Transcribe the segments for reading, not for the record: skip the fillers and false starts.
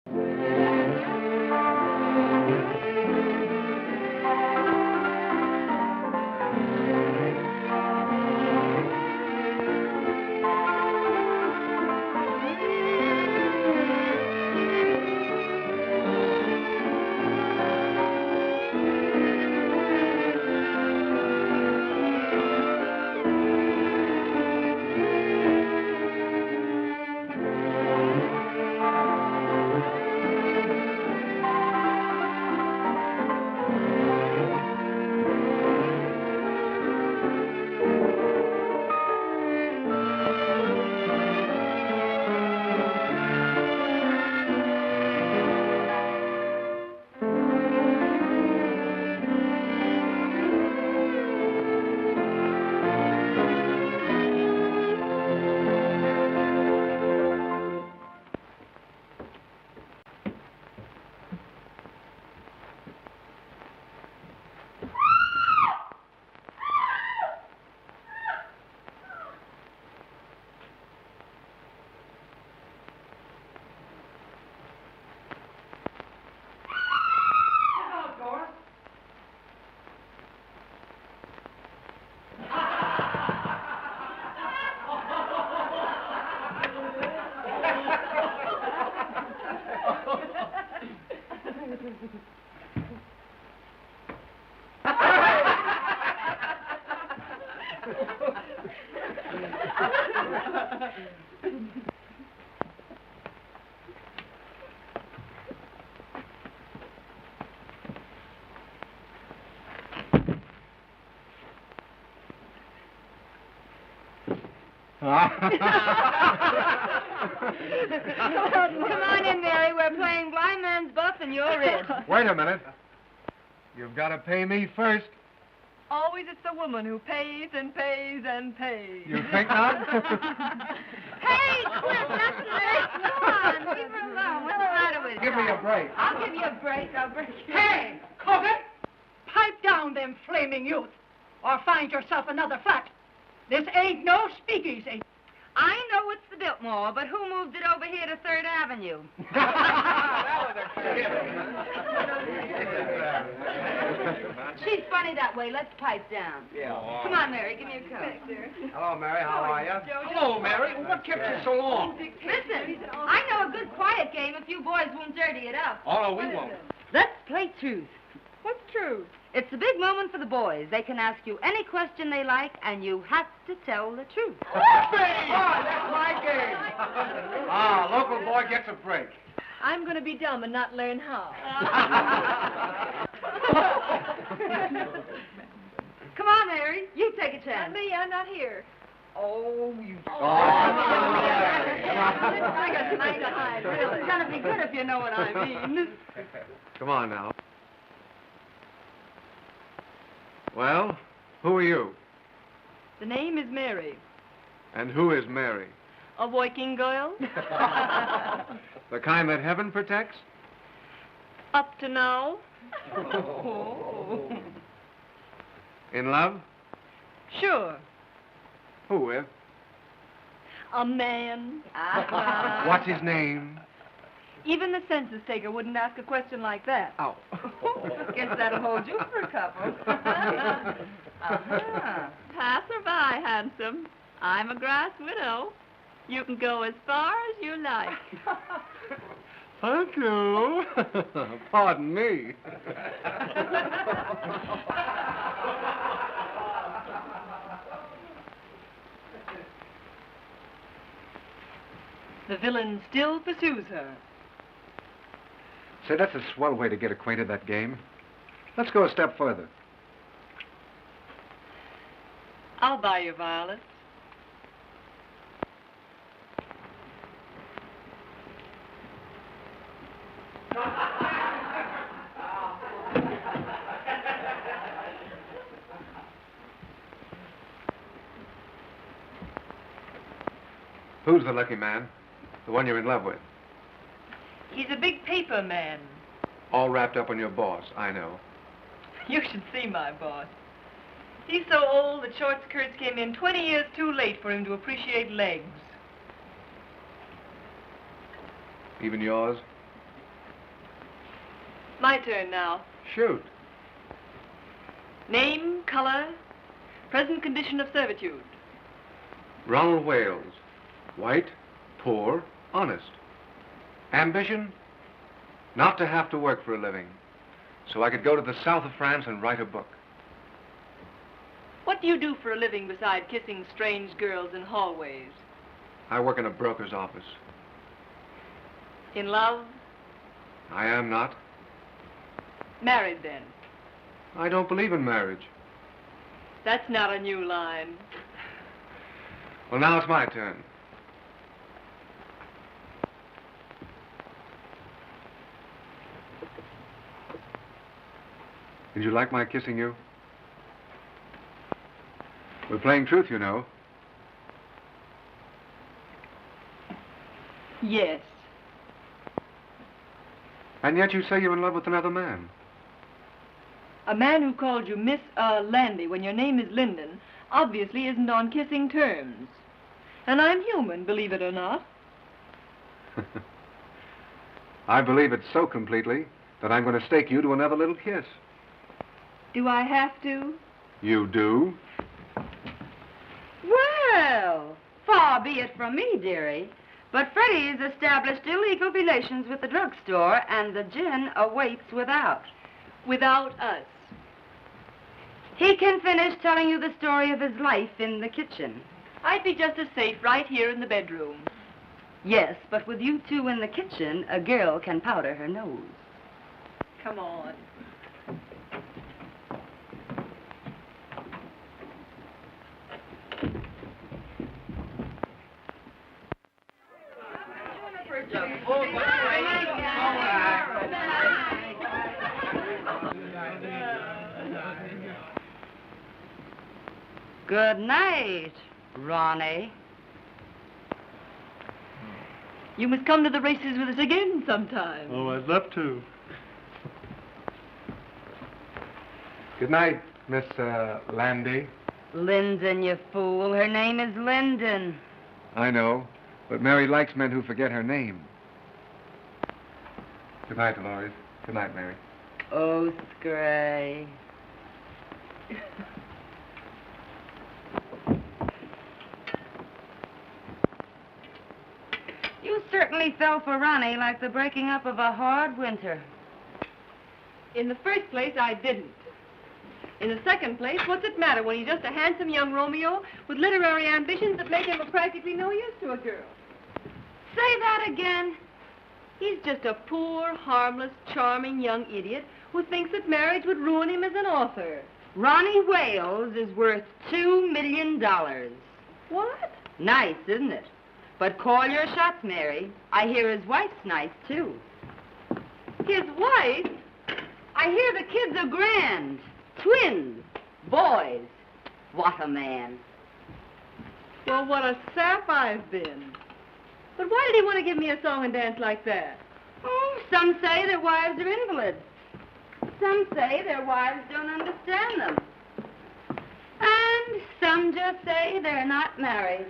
Come on in, Mary. We're playing blind man's buff and you're it. Wait a minute. You've got to pay me first. Always it's the woman who pays and pays and pays. You think not? Hey, Cliff, that's it. Come on, leave her alone. What's the matter with you? Give me a break. I'll give you a break. I'll break you. Hey, Corbett! Pipe down them flaming youth, or find yourself another flat. This ain't no speakeasy. I know it's the Biltmore, but who moved it over here to 3rd Avenue? She's funny that way. Let's pipe down. Yeah. Come on, Mary. Give me a cup. Hello, Mary. How are you? Hello, Mary. What kept you so long? Listen, I know a good quiet game if you boys won't dirty it up. Oh, no, we won't. Let's play truth. What's true? It's a big moment for the boys. They can ask you any question they like, and you have to tell the truth. Oh, that's my game. Local boy gets a break. I'm going to be dumb and not learn how. Come on, Mary. You take a chance. Me, I'm not here. Oh, you... Oh, I got tonight to hide. Really. It's going to be good if you know what I mean. Come on now. Well, who are you? The name is Mary. And who is Mary? A working girl. The kind that heaven protects? Up to now. In love? Sure. Who with? A man. What's his name? Even the census taker wouldn't ask a question like that. Oh. Guess that'll hold you for a couple. Pass or by, handsome. I'm a grass widow. You can go as far as you like. Thank you. Pardon me. The villain still pursues her. Say, that's a swell way to get acquainted, that game. Let's go a step further. I'll buy you violets. Who's the lucky man? The one you're in love with? He's a big paper man. All wrapped up on your boss, I know. You should see my boss. He's so old that short skirts came in 20 years too late for him to appreciate legs. Even yours? My turn now. Shoot. Name, color, present condition of servitude. Ronald Wales. White, poor, honest. Ambition? Not to have to work for a living. So I could go to the south of France and write a book. What do you do for a living beside kissing strange girls in hallways? I work in a broker's office. In love? I am not. Married then? I don't believe in marriage. That's not a new line. Well, now it's my turn. Did you like my kissing you? We're playing truth, you know. Yes. And yet you say you're in love with another man. A man who called you Miss Landy when your name is Linden obviously isn't on kissing terms. And I'm human, believe it or not. I believe it so completely that I'm going to stake you to another little kiss. Do I have to? You do? Well, far be it from me, dearie. But Freddie has established illegal relations with the drugstore, and the gin awaits without. Without us. He can finish telling you the story of his life in the kitchen. I'd be just as safe right here in the bedroom. Yes, but with you two in the kitchen, a girl can powder her nose. Come on. Good night, Ronnie. You must come to the races with us again sometime. Oh, I'd love to. Good night, Miss Landy. Linden, you fool. Her name is Linden. I know, but Mary likes men who forget her name. Good night, Dolores. Good night, Mary. Oh, Scray. You certainly fell for Ronnie like the breaking up of a hard winter. In the first place, I didn't. In the second place, what's it matter when he's just a handsome young Romeo with literary ambitions that make him of practically no use to a girl? Say that again. He's just a poor, harmless, charming young idiot who thinks that marriage would ruin him as an author. Ronnie Wales is worth $2 million. What? Nice, isn't it? But call your shots, Mary. I hear his wife's nice, too. His wife? I hear the kids are grand. Twins. Boys. What a man. Well, what a sap I've been. But why did he want to give me a song and dance like that? Oh, some say their wives are invalids. Some say their wives don't understand them. And some just say they're not married.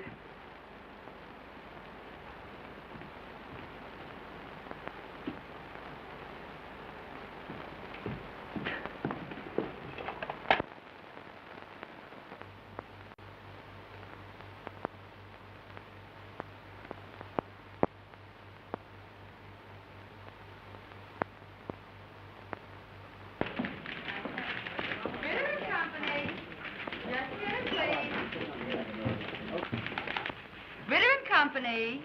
Company.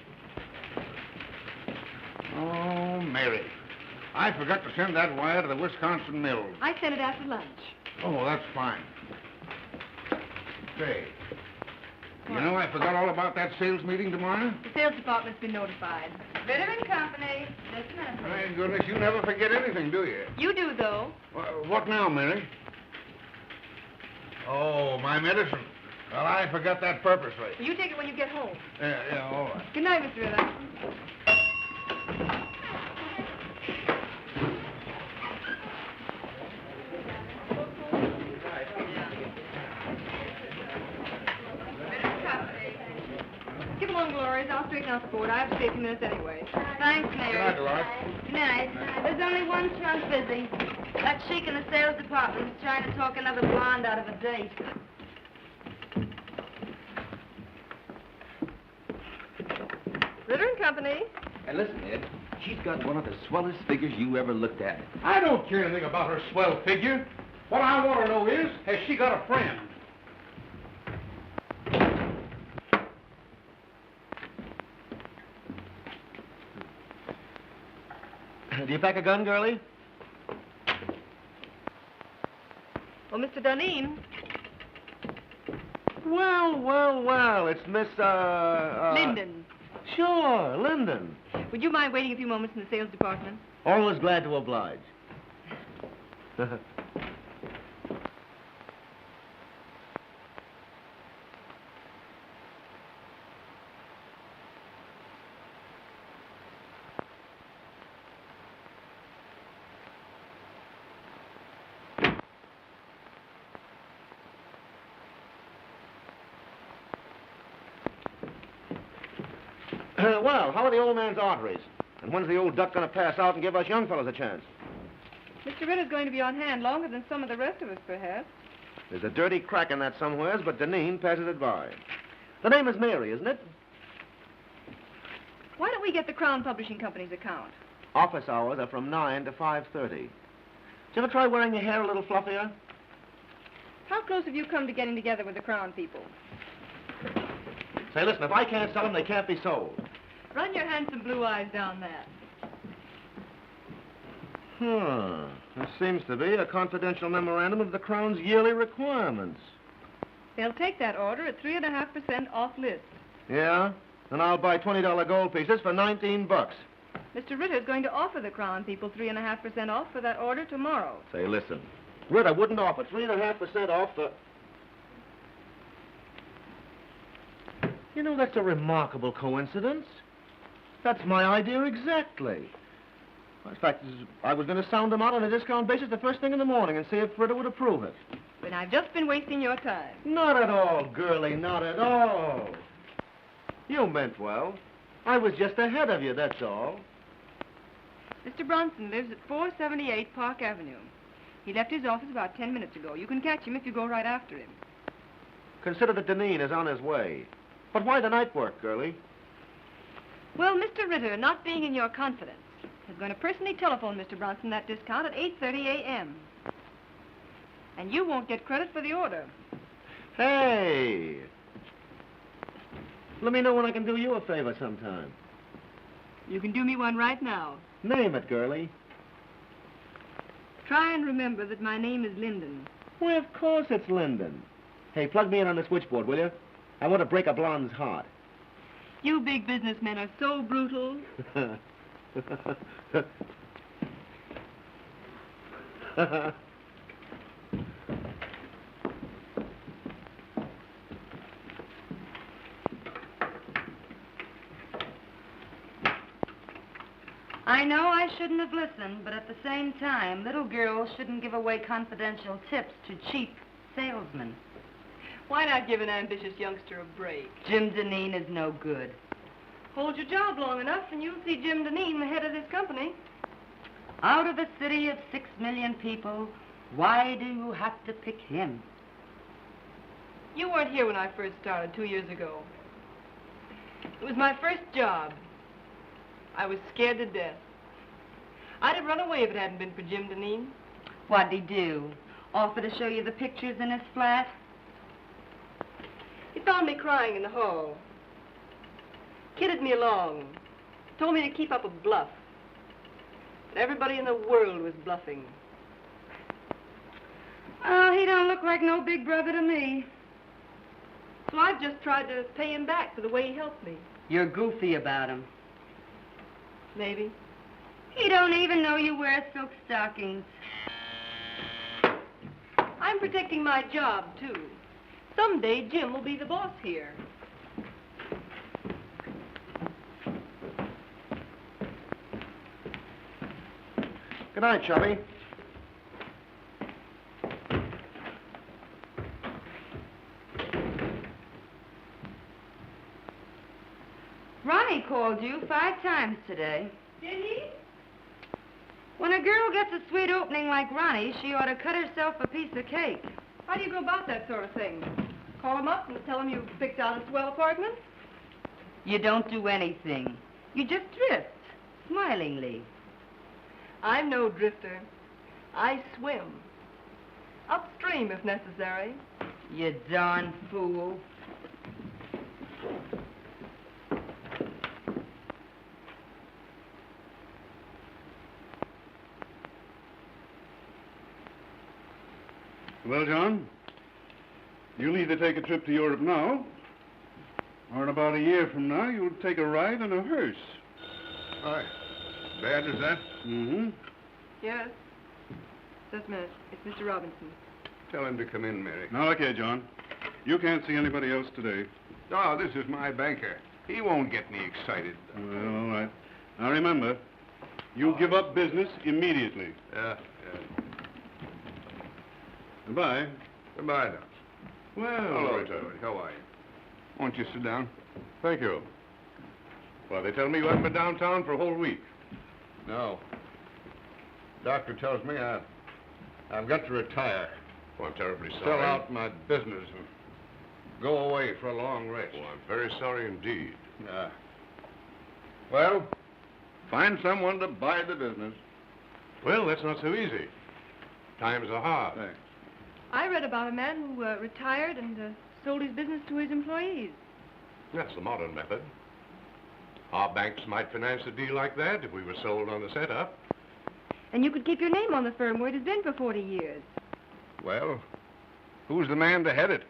Oh, Mary. I forgot to send that wire to the Wisconsin mills. I sent it after lunch. Oh, that's fine. Say, you know I forgot all about that sales meeting tomorrow? The sales department's been notified. Bitter and Company. Just a minute. My goodness, you never forget anything, do you? You do, though. What now, Mary? Oh, my medicine. Well, I forgot that purposely. You take it when you get home. Yeah, all right. Good night, Mr. Rilla. Give him long, Glories. I'll straighten out the board. I have to stay a few minutes anyway. Thanks, Mary. Good night, Dolores. Good night. There's only one trunk busy. That sheik in the sales department is trying to talk another blonde out of a date. Ritter and Company. And listen, Ed, she's got one of the swellest figures you ever looked at. I don't care anything about her swell figure. What I want to know is, has she got a friend? Do you pack a gun, girlie? Well, Mr. Dunedin. Well, it's Miss, Linden. Sure, Linden. Would you mind waiting a few moments in the sales department? Always glad to oblige. Well, how are the old man's arteries? And when's the old duck going to pass out and give us young fellas a chance? Mr. Ritter's going to be on hand longer than some of the rest of us, perhaps. There's a dirty crack in that somewheres, but Deneen passes it by. The name is Mary, isn't it? Why don't we get the Crown Publishing Company's account? Office hours are from 9 to 5:30. Did you ever try wearing your hair a little fluffier? How close have you come to getting together with the Crown people? Say, listen, if I can't sell them, they can't be sold. Run your handsome blue eyes down that. There seems to be a confidential memorandum of the Crown's yearly requirements. They'll take that order at 3.5% off list. Yeah? And I'll buy $20 gold pieces for 19 bucks. Mr. Ritter's going to offer the Crown people 3.5% off for that order tomorrow. Say, listen, Ritter wouldn't offer 3.5% off for... You know, that's a remarkable coincidence. That's my idea exactly. In fact, I was going to sound them out on a discount basis the first thing in the morning and see if Ritter would approve it. But I've just been wasting your time. Not at all, girlie, not at all. You meant well. I was just ahead of you, that's all. Mr. Bronson lives at 478 Park Avenue. He left his office about 10 minutes ago. You can catch him if you go right after him. Consider that Deneen is on his way. But why the night work, girlie? Well, Mr. Ritter, not being in your confidence, is going to personally telephone Mr. Bronson that discount at 8:30 a.m. And you won't get credit for the order. Hey! Let me know when I can do you a favor sometime. You can do me one right now. Name it, girlie. Try and remember that my name is Linden. Why, of course it's Linden. Hey, plug me in on the switchboard, will you? I want to break a blonde's heart. You big businessmen are so brutal. I know I shouldn't have listened, but at the same time, little girls shouldn't give away confidential tips to cheap salesmen. Why not give an ambitious youngster a break? Jim Deneen is no good. Hold your job long enough and you'll see Jim Deneen the head of this company. Out of a city of 6 million people, why do you have to pick him? You weren't here when I first started 2 years ago. It was my first job. I was scared to death. I'd have run away if it hadn't been for Jim Deneen. What'd he do? Offer to show you the pictures in his flat? He found me crying in the hall. Kidded me along. Told me to keep up a bluff. But everybody in the world was bluffing. Oh, he don't look like no big brother to me. So I've just tried to pay him back for the way he helped me. You're goofy about him. Maybe. He don't even know you wear silk stockings. I'm protecting my job, too. Someday, Jim will be the boss here. Good night, Chubby. called you 5 times today. Did he? When a girl gets a sweet opening like Ronnie, she ought to cut herself a piece of cake. How do you go about that sort of thing? Call him up and tell him you picked out a swell apartment? You don't do anything. You just drift, smilingly. I'm no drifter. I swim. Upstream, if necessary. You darn fool. Well, John, you'll either take a trip to Europe now, or in about a year from now, you'll take a ride in a hearse. Aye. Bad as that? Mm-hmm. Yes. Just a minute. It's Mr. Robinson. Tell him to come in, Mary. Now, look here, John. You can't see anybody else today. Oh, this is my banker. He won't get me excited. Well, all right. Now, remember, you give up business immediately. Yeah. Goodbye. Goodbye, Doc. Well, Hello, right, George. How are you? Won't you sit down? Thank you. Well, they tell me you haven't been downtown for a whole week. No. Doctor tells me I've got to retire. Oh, I'm terribly sorry. Sell out my business and go away for a long rest. Oh, I'm very sorry indeed. Well, find someone to buy the business. Well, that's not so easy. Times are hard. Thanks. I read about a man who retired and sold his business to his employees. That's the modern method. Our banks might finance a deal like that if we were sold on the setup. And you could keep your name on the firm where it has been for 40 years. Well, who's the man to head it?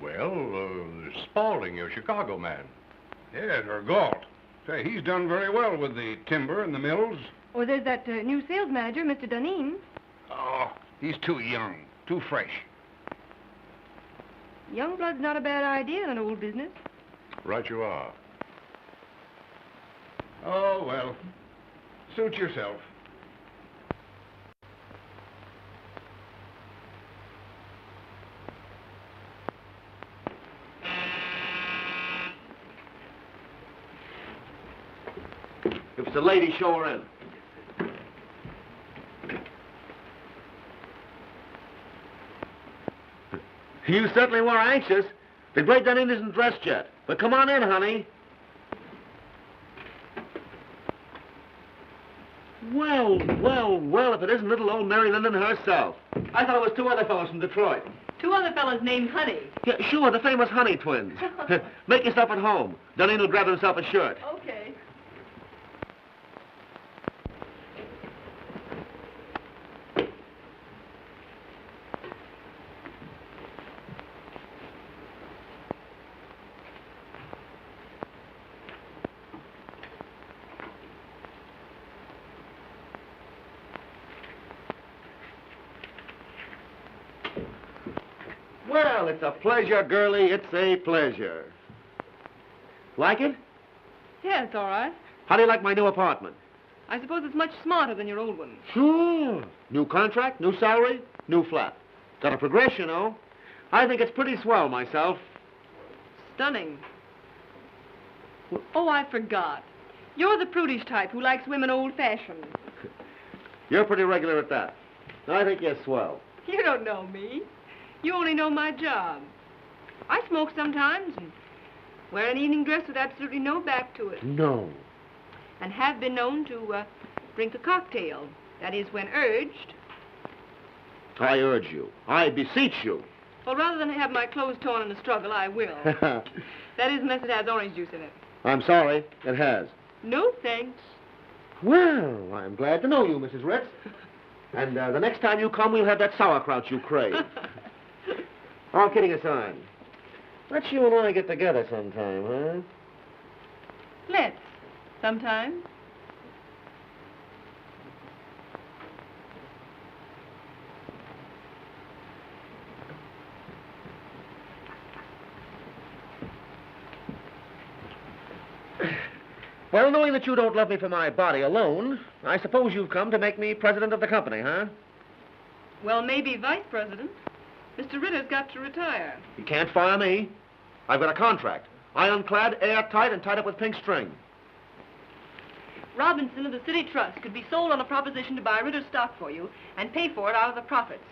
Well, Spaulding, your Chicago man. Yes, or Galt. Say, he's done very well with the timber and the mills. Or there's that new sales manager, Mr. Duneen. Oh, he's too young, too fresh. Young blood's not a bad idea in an old business. Right you are. Oh, well, suit yourself. If it's a lady, show her in. You certainly were anxious. The great Dunedin isn't dressed yet. But come on in, honey. Well, if it isn't little old Mary Linden herself. I thought it was 2 other fellows from Detroit. 2 other fellows named Honey. Yeah, sure, the famous Honey twins. Make yourself at home. Dunedin will grab himself a shirt. Okay. Well, it's a pleasure, girlie. It's a pleasure. Like it? Yeah, it's all right. How do you like my new apartment? I suppose it's much smarter than your old one. Sure. New contract, new salary, new flat. Got a progression, oh? I think it's pretty swell myself. Stunning. Oh, I forgot. You're the prudish type who likes women old-fashioned. You're pretty regular at that. I think you're swell. You don't know me. You only know my job. I smoke sometimes and wear an evening dress with absolutely no back to it. No. And have been known to drink a cocktail. That is, when urged. I urge you. I beseech you. Well, rather than have my clothes torn in a struggle, I will. That is, unless it has orange juice in it. I'm sorry. It has. No, thanks. Well, I'm glad to know you, Mrs. Ritz. And the next time you come, we'll have that sauerkraut you crave. All kidding aside, let's you and I get together sometime, huh? Let's. Sometime. Well, knowing that you don't love me for my body alone, I suppose you've come to make me president of the company, huh? Well, maybe vice president. Mr. Ritter's got to retire. You can't fire me. I've got a contract. Ironclad, airtight, and tied up with pink string. Robinson of the City Trust could be sold on a proposition to buy Ritter's stock for you and pay for it out of the profits.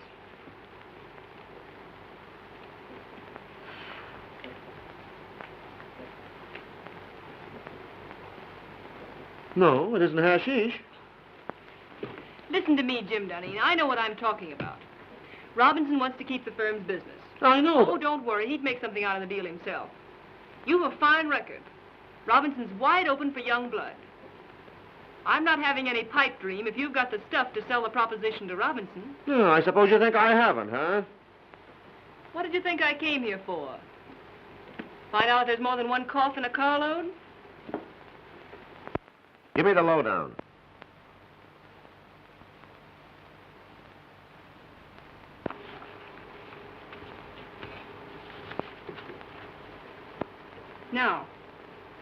No, it isn't hashish. Listen to me, Jim Dunning. I know what I'm talking about. Robinson wants to keep the firm's business. I know. Oh, don't worry. He'd make something out of the deal himself. You have a fine record. Robinson's wide open for young blood. I'm not having any pipe dream if you've got the stuff to sell the proposition to Robinson. Yeah, I suppose you think I haven't, huh? What did you think I came here for? Find out if there's more than one cough in a carload? Give me the lowdown. Now,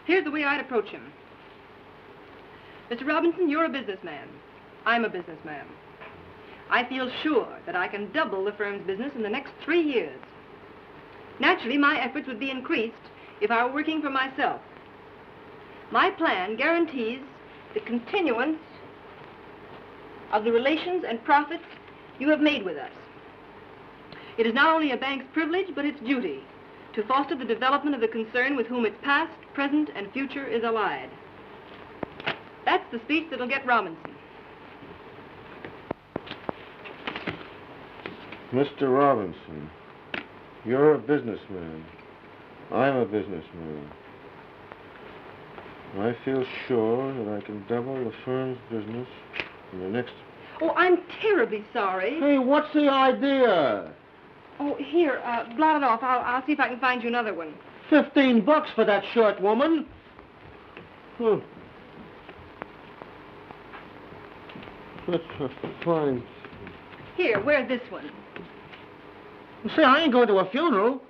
here's the way I'd approach him. Mr. Robinson, you're a businessman. I'm a businessman. I feel sure that I can double the firm's business in the next 3 years. Naturally, my efforts would be increased if I were working for myself. My plan guarantees the continuance of the relations and profits you have made with us. It is not only a bank's privilege, but its duty to foster the development of the concern with whom its past, present, and future is allied. That's the speech that'll get Robinson. Mr. Robinson, you're a businessman. I'm a businessman. I feel sure that I can double the firm's business in the next... Oh, I'm terribly sorry. Hey, what's the idea? Oh, here, blot it off. I'll see if I can find you another one. $15 for that shirt, woman. Huh. That's a fine... Here, wear this one. Say, I ain't going to a funeral.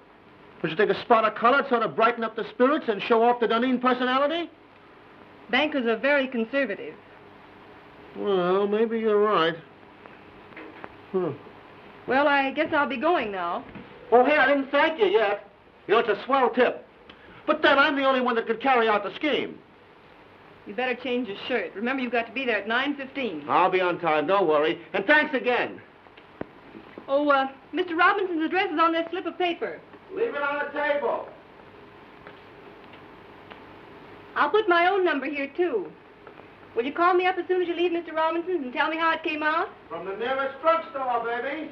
Would you take a spot of color to sort of brighten up the spirits and show off the Dunedin personality? Bankers are very conservative. Well, maybe you're right. Huh. Well, I guess I'll be going now. Oh, hey, I didn't thank you yet. You know, it's a swell tip. But then I'm the only one that could carry out the scheme. You better change your shirt. Remember, you've got to be there at 9:15. I'll be on time, don't worry. And thanks again. Oh, Mr. Robinson's address is on this slip of paper. Leave it on the table. I'll put my own number here, too. Will you call me up as soon as you leave Mr. Robinson's and tell me how it came out? From the nearest drugstore, baby.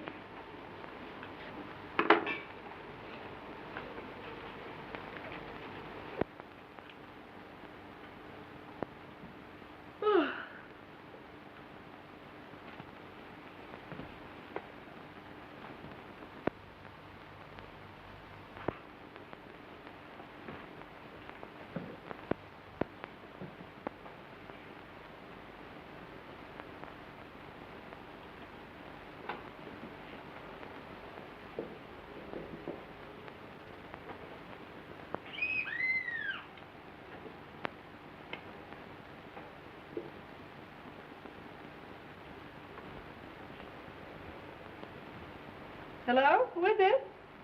Hello? Who is this?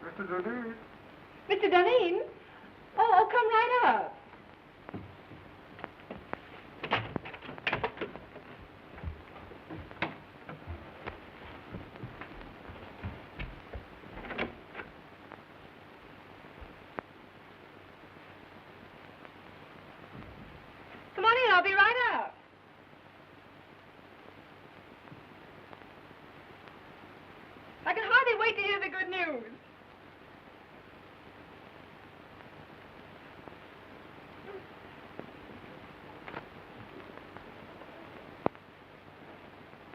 Mr. Dunedin. Mr. Dunedin? Oh, come right up. Come on in, I'll be right up. I can hardly wait to hear the good news.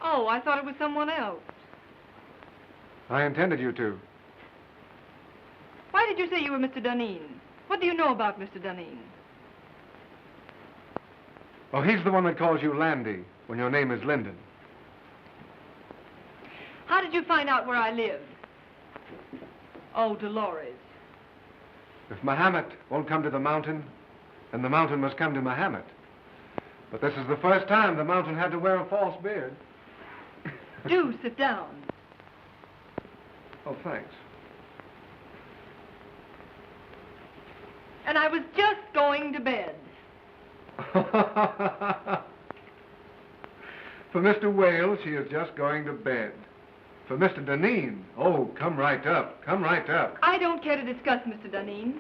Oh, I thought it was someone else. I intended you to. Why did you say you were Mr. Dunedin? What do you know about Mr. Dunedin? Oh, he's the one that calls you Landy when your name is Linden. How did you find out where I live? Oh, Dolores. If Mahomet won't come to the mountain, then the mountain must come to Mahomet. But this is the first time the mountain had to wear a false beard. Do sit down. Oh, thanks. And I was just going to bed. For Mr. Wales, she is just going to bed. For Mr. Dineen, oh, come right up. Come right up. I don't care to discuss Mr. Dineen.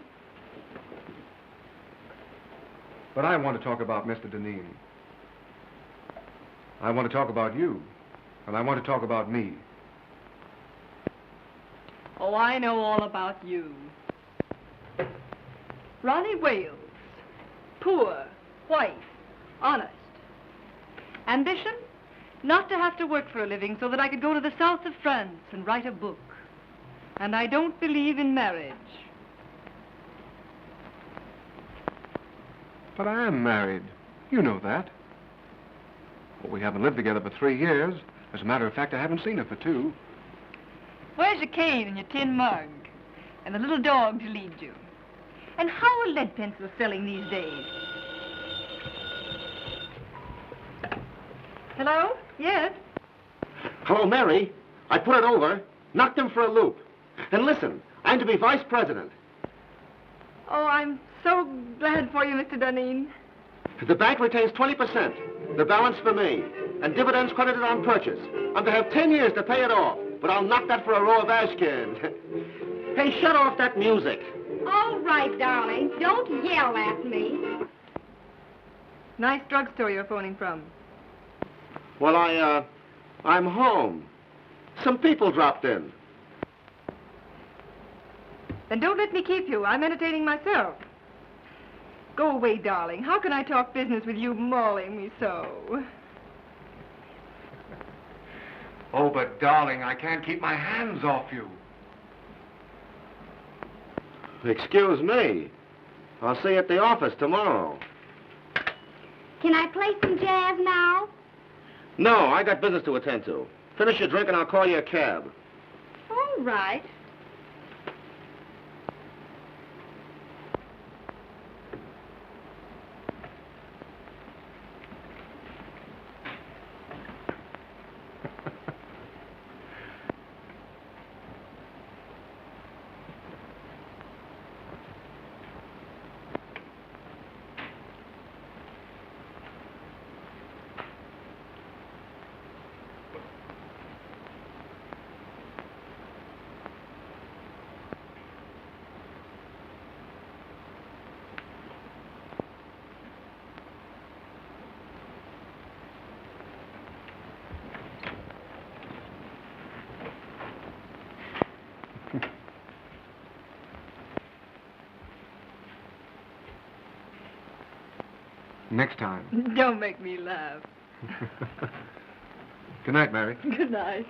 But I want to talk about Mr. Dineen. I want to talk about you. And I want to talk about me. Oh, I know all about you. Ronnie Wales. Poor, white, honest. Ambition? Not to have to work for a living so that I could go to the south of France and write a book. And I don't believe in marriage. But I am married. You know that. Well, we haven't lived together for 3 years. As a matter of fact, I haven't seen her for 2. Where's your cane and your tin mug? And the little dog to lead you? And how are lead pencils selling these days? Hello? Yes? Hello, Mary. I put it over, knocked him for a loop. And listen, I'm to be vice president. Oh, I'm so glad for you, Mr. Dineen. The bank retains 20%, the balance for me, and dividends credited on purchase. I'm to have 10 years to pay it off, but I'll knock that for a row of ash cans. Hey, shut off that music. All right, darling. Don't yell at me. Nice drugstore you're phoning from. Well, I'm home. Some people dropped in. Then don't let me keep you. I'm entertaining myself. Go away, darling. How can I talk business with you mauling me so? Oh, but darling, I can't keep my hands off you. Excuse me. I'll see you at the office tomorrow. Can I play some jazz now? No, I got business to attend to. Finish your drink and I'll call you a cab. All right. Next time. Don't make me laugh. Good night, Mary. Good night.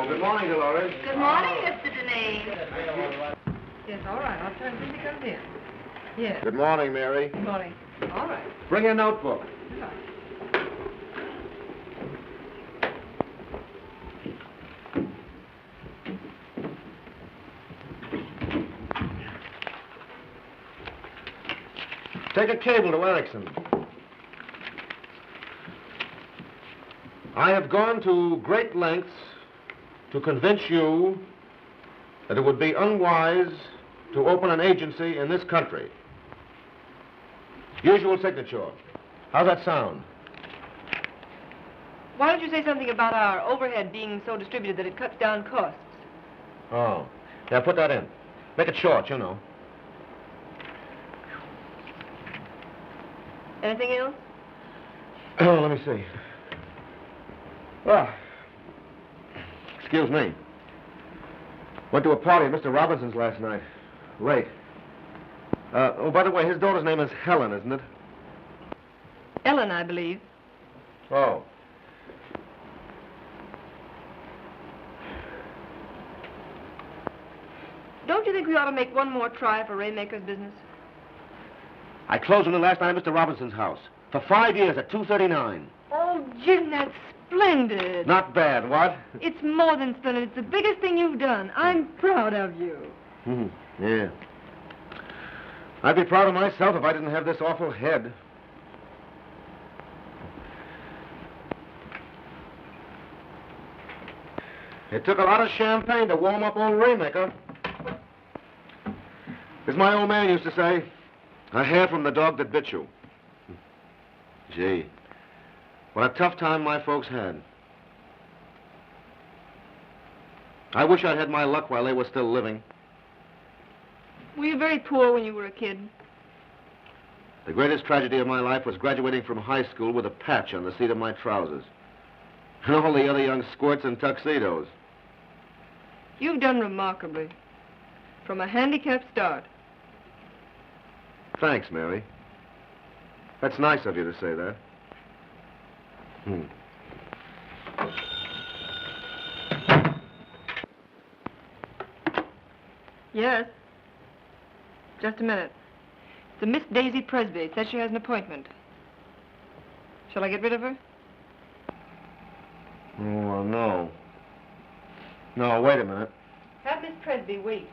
Good morning, Dolores. Good morning, Mr. Dineen. Yes, all right. I'll try when he comes in. Yes. Good morning, Mary. Good morning. All right. Bring your notebook. Good night. Take a cable to Erickson. I have gone to great lengths to convince you that it would be unwise to open an agency in this country. Usual signature. How's that sound? Why don't you say something about our overhead being so distributed that it cuts down costs? Oh. Yeah, put that in. Make it short, you know. Anything else? Oh, let me see. Ah. Excuse me. Went to a party at Mr. Robinson's last night. Late. Oh, by the way, his daughter's name is Helen, isn't it? Ellen, I believe. Oh. Don't you think we ought to make one more try for Raymaker's business? I closed on it last night at Mr. Robinson's house. For 5 years at $2.39. Oh, Jim, that's splendid. Not bad, what? It's more than splendid. It's the biggest thing you've done. I'm proud of you. Yeah. I'd be proud of myself if I didn't have this awful head. It took a lot of champagne to warm up old Raymaker. As my old man used to say, a hair from the dog that bit you. Gee, what a tough time my folks had. I wish I'd had my luck while they were still living. Were you very poor when you were a kid? The greatest tragedy of my life was graduating from high school with a patch on the seat of my trousers. And all the other young squirts in tuxedos. You've done remarkably. From a handicapped start. Thanks, Mary. That's nice of you to say that. Yes. Just a minute. It's a Miss Daisy Presby. It says she has an appointment. Shall I get rid of her? Oh, no. No, wait a minute. Have Miss Presby wait.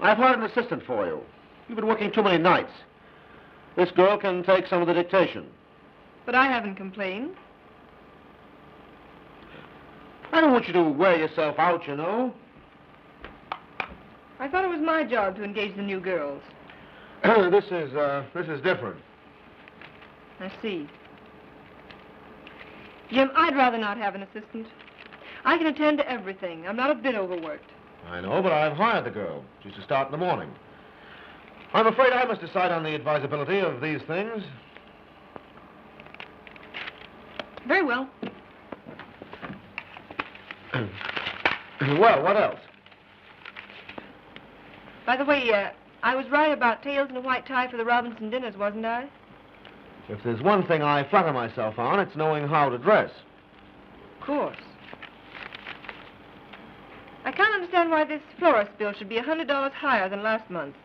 I've hired an assistant for you. You've been working too many nights. This girl can take some of the dictation. But I haven't complained. I don't want you to wear yourself out, you know. I thought it was my job to engage the new girls. This is different. I see. Jim, I'd rather not have an assistant. I can attend to everything. I'm not a bit overworked. I know, but I've hired the girl. She's to start in the morning. I'm afraid I must decide on the advisability of these things. Very well. Well, what else? By the way, I was right about tails and a white tie for the Robinson dinners, wasn't I? If there's one thing I flatter myself on, it's knowing how to dress. Of course. I can't understand why this florist bill should be $100 higher than last month.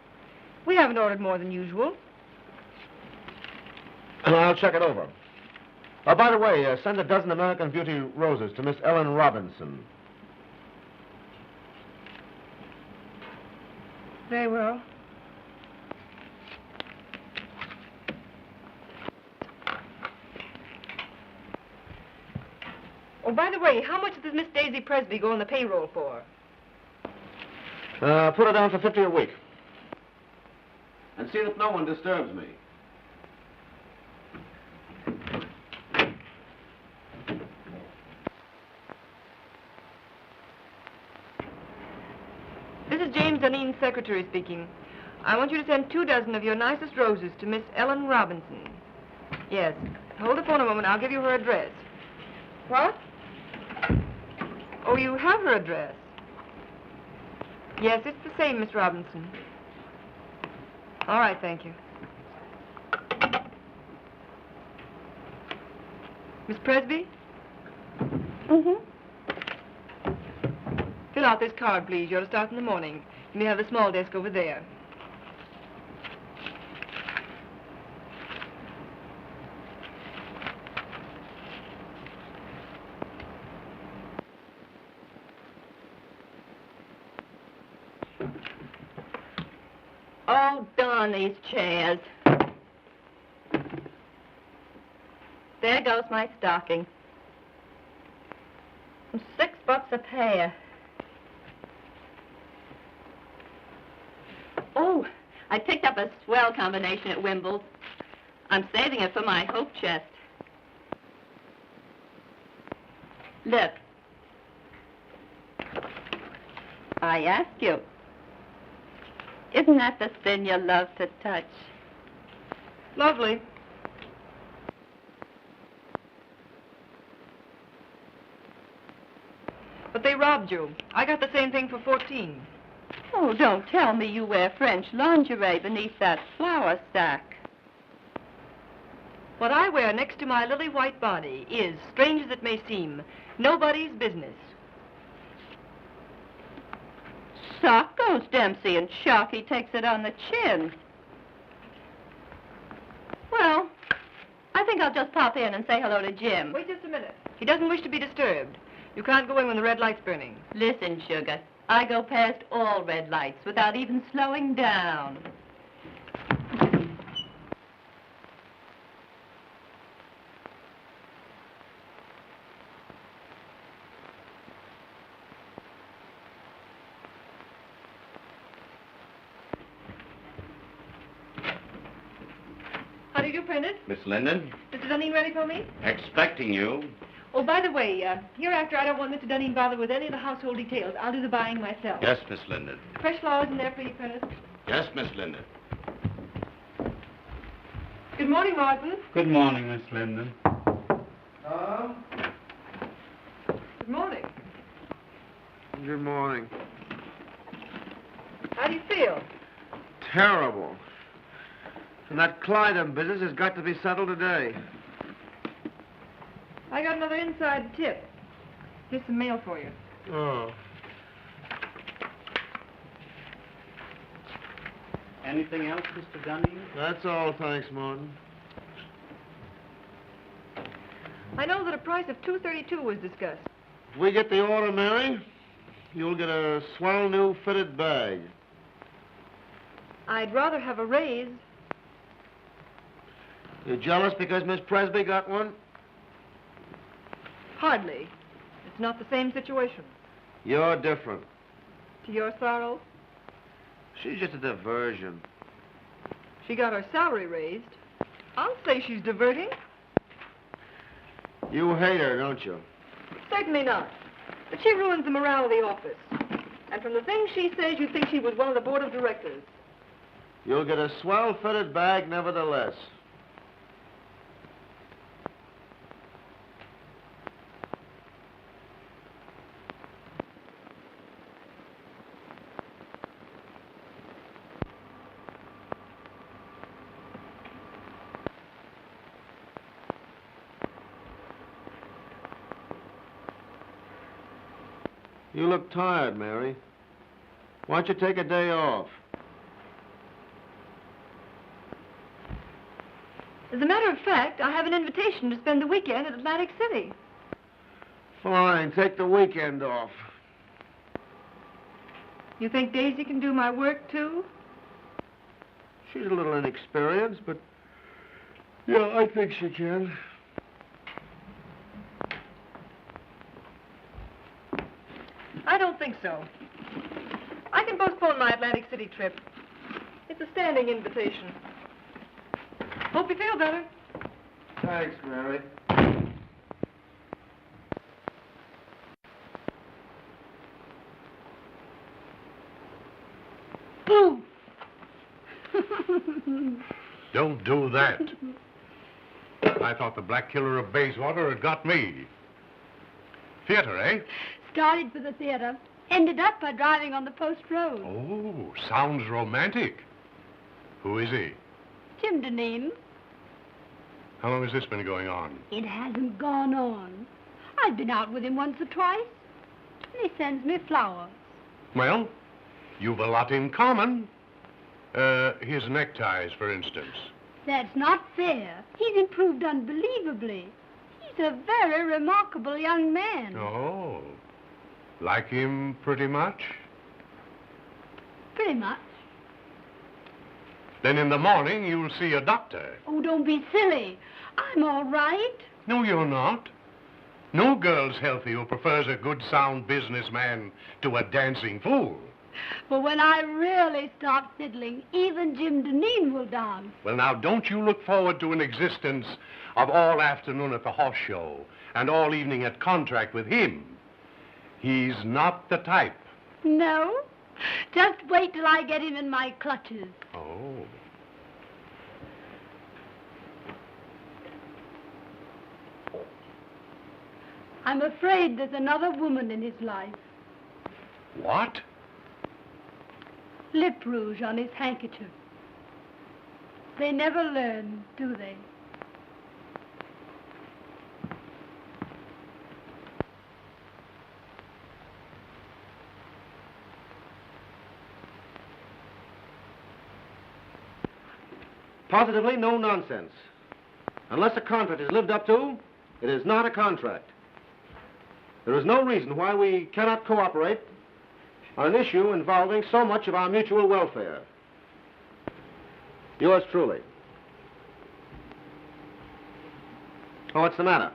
We haven't ordered more than usual. I'll check it over. By the way, send a dozen American Beauty roses to Miss Ellen Robinson. Very well. Oh, by the way, how much does Miss Daisy Presby go on the payroll for? Put her down for $50 a week. And see that no one disturbs me. This is James Duneen's secretary speaking. I want you to send 2 dozen of your nicest roses to Miss Ellen Robinson. Yes. Hold the phone a moment. I'll give you her address. What? Oh, you have her address. Yes, it's the same, Miss Robinson. All right, thank you. Miss Presby? Mm-hmm. Fill out this card, please. You're to start in the morning. You may have the small desk over there. Oh, darn these chairs. There goes my stocking. $6 a pair. Oh, I picked up a swell combination at Wimble's. I'm saving it for my hope chest. Look. I ask you, isn't that the sin you love to touch? Lovely. But they robbed you. I got the same thing for 14. Oh, don't tell me you wear French lingerie beneath that flour sack. What I wear next to my lily white body is, strange as it may seem, nobody's business. Sock goes Dempsey, and Sharky takes it on the chin. Well, I think I'll just pop in and say hello to Jim. Wait just a minute. He doesn't wish to be disturbed. You can't go in when the red light's burning. Listen, sugar, I go past all red lights without even slowing down. How do you do, Prentice? Miss Linden, Mr. Dunning ready for me? expecting you. Oh, by the way, hereafter I don't want Mr. Dunning bothered with any of the household details. I'll do the buying myself. Yes, Miss Linden. Fresh flowers in there for you, Prentice. Yes, Miss Linden. Good morning, Martin. Good morning, Miss Linden. Good morning. Good morning. How do you feel? Terrible. And that Clyde business has got to be settled today. I got another inside tip. Here's some mail for you. Oh. Anything else, Mr. Dunning? That's all, thanks, Martin. I know that a price of $232 was discussed. If we get the order, Mary, you'll get a swell new fitted bag. I'd rather have a raise. You jealous because Miss Presby got one? Hardly. It's not the same situation. You're different. To your sorrow, She's just a diversion. she got her salary raised. I'll say she's diverting. You hate her, don't you? Certainly not. But she ruins the morale of the office. And from the things she says, you'd think she was one of the board of directors. You'll get a swell fitted bag nevertheless. You look tired, Mary. Why don't you take a day off? As a matter of fact, I have an invitation to spend the weekend at Atlantic City. Fine, take the weekend off. You think Daisy can do my work, too? She's a little inexperienced, but yeah, I think she can. I don't think so. I can postpone my Atlantic City trip. It's a standing invitation. Hope you feel better. Thanks, Mary. Boo! Don't do that. I thought the black killer of Bayswater had got me. Theater, eh? Started for the theater. Ended up by driving on the post road. Oh, sounds romantic. Who is he? Jim Deneen. How long has this been going on? It hasn't gone on. I've been out with him once or twice. And he sends me flowers. Well, you've a lot in common. His neckties, for instance. That's not fair. He's improved unbelievably. He's a very remarkable young man. Oh, like him pretty much? Pretty much. Then in the morning you'll see a doctor. Oh, don't be silly. I'm all right. No, you're not. No girl's healthy who prefers a good, sound businessman to a dancing fool. But when I really start fiddling, even Jim Deneen will dance. Well, now, don't you look forward to an existence of all afternoon at the horse show and all evening at contract with him. He's not the type. No? Just wait till I get him in my clutches. Oh. I'm afraid there's another woman in his life. What? lip rouge on his handkerchief. They never learn, do they? Positively no nonsense. Unless a contract is lived up to, it is not a contract. There is no reason why we cannot cooperate on an issue involving so much of our mutual welfare. Yours truly. Oh, what's the matter?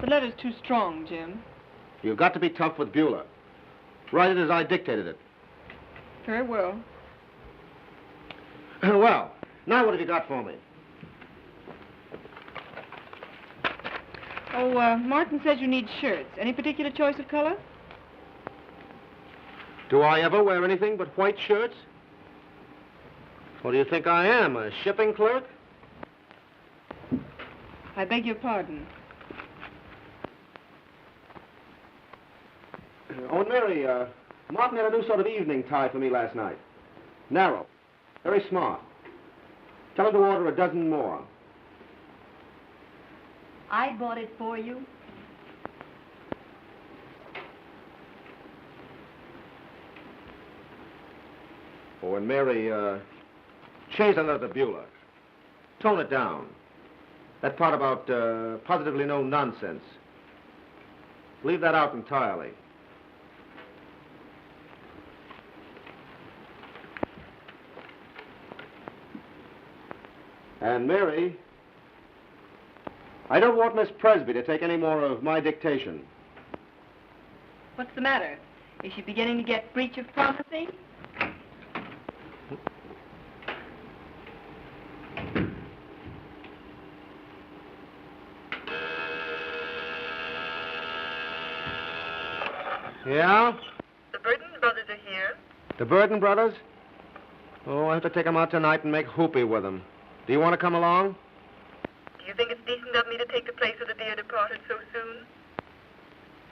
The letter's too strong, Jim. You've got to be tough with Beulah. Write it as I dictated it. Very well. Well, now what have you got for me? Oh, Martin says you need shirts. Any particular choice of color? Do I ever wear anything but white shirts? What do you think I am, a shipping clerk? I beg your pardon. Oh, and Mary, Martin had a new sort of evening tie for me last night. Narrow. Very smart. Tell him to order a dozen more. I bought it for you. Oh, and Mary, change that letter to Beulah. Tone it down. That part about positively no nonsense. Leave that out entirely. And Mary, I don't want Miss Presby to take any more of my dictation. What's the matter? Is she beginning to get breach of promising? Yeah? The Burton brothers are here. The Burton brothers? Oh, I have to take them out tonight and make hoopy with them. Do you want to come along? Do you think it's decent of me to take the place of the dear departed so soon?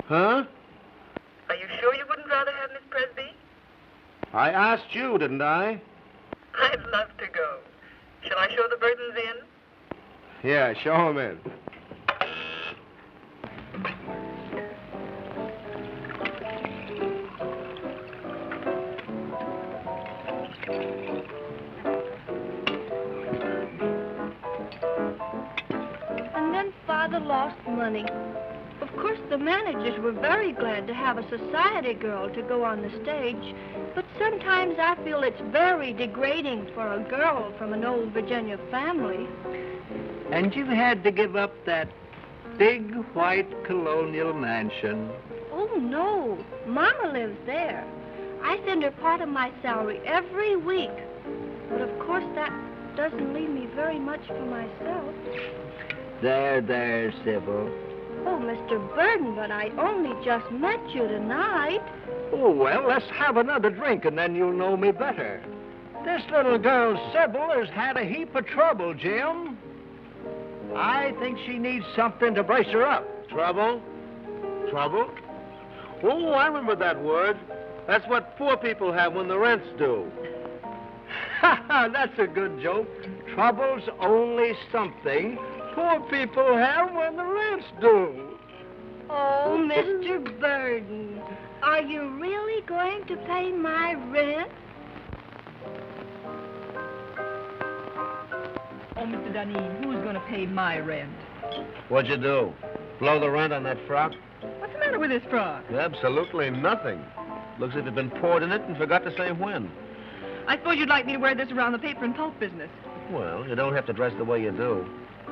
Huh? Are you sure you wouldn't rather have Miss Presby? I asked you, didn't I? I'd love to go. Shall I show the Burtons in? Yeah, show them in. Father lost money. Of course, the managers were very glad to have a society girl to go on the stage, but sometimes I feel it's very degrading for a girl from an old Virginia family. And you had to give up that big white colonial mansion. Oh, no. Mama lives there. I send her part of my salary every week. But of course, that doesn't leave me very much for myself. There, Sybil. Oh, Mr. Burton, but I only just met you tonight. Oh, well, let's have another drink and then you'll know me better. This little girl, Sybil, has had a heap of trouble, Jim. I think she needs something to brace her up. Trouble? Trouble? Oh, I remember that word. That's what poor people have when the rent's due. Ha ha, that's a good joke. Trouble's only something poor people have when the rent's due. Oh, Mr. Burton, are you really going to pay my rent? Oh, Mr. Dunedin, who's going to pay my rent? What'd you do? Blow the rent on that frock? What's the matter with this frock? Absolutely nothing. Looks as if you'd been poured in it and forgot to say when. I suppose you'd like me to wear this around the paper and pulp business. Well, you don't have to dress the way you do.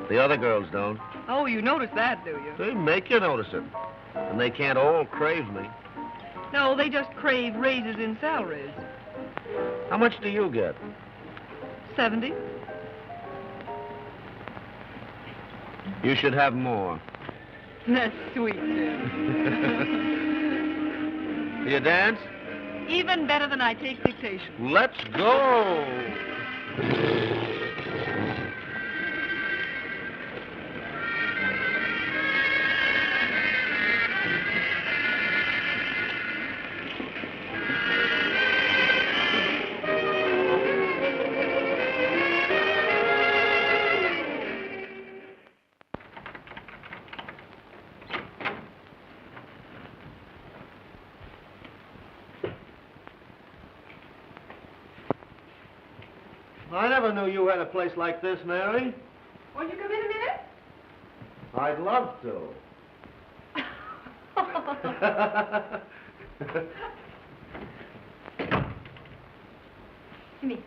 The other girls don't. Oh, you notice that, do you? They make you notice it. And they can't all crave me. No, they just crave raises in salaries. How much do you get? 70. You should have more. That's sweet, Jim. You dance? Even better than I take dictation. Let's go! I never knew you had a place like this, Mary. Won't you come in a minute? I'd love to. Jimmy,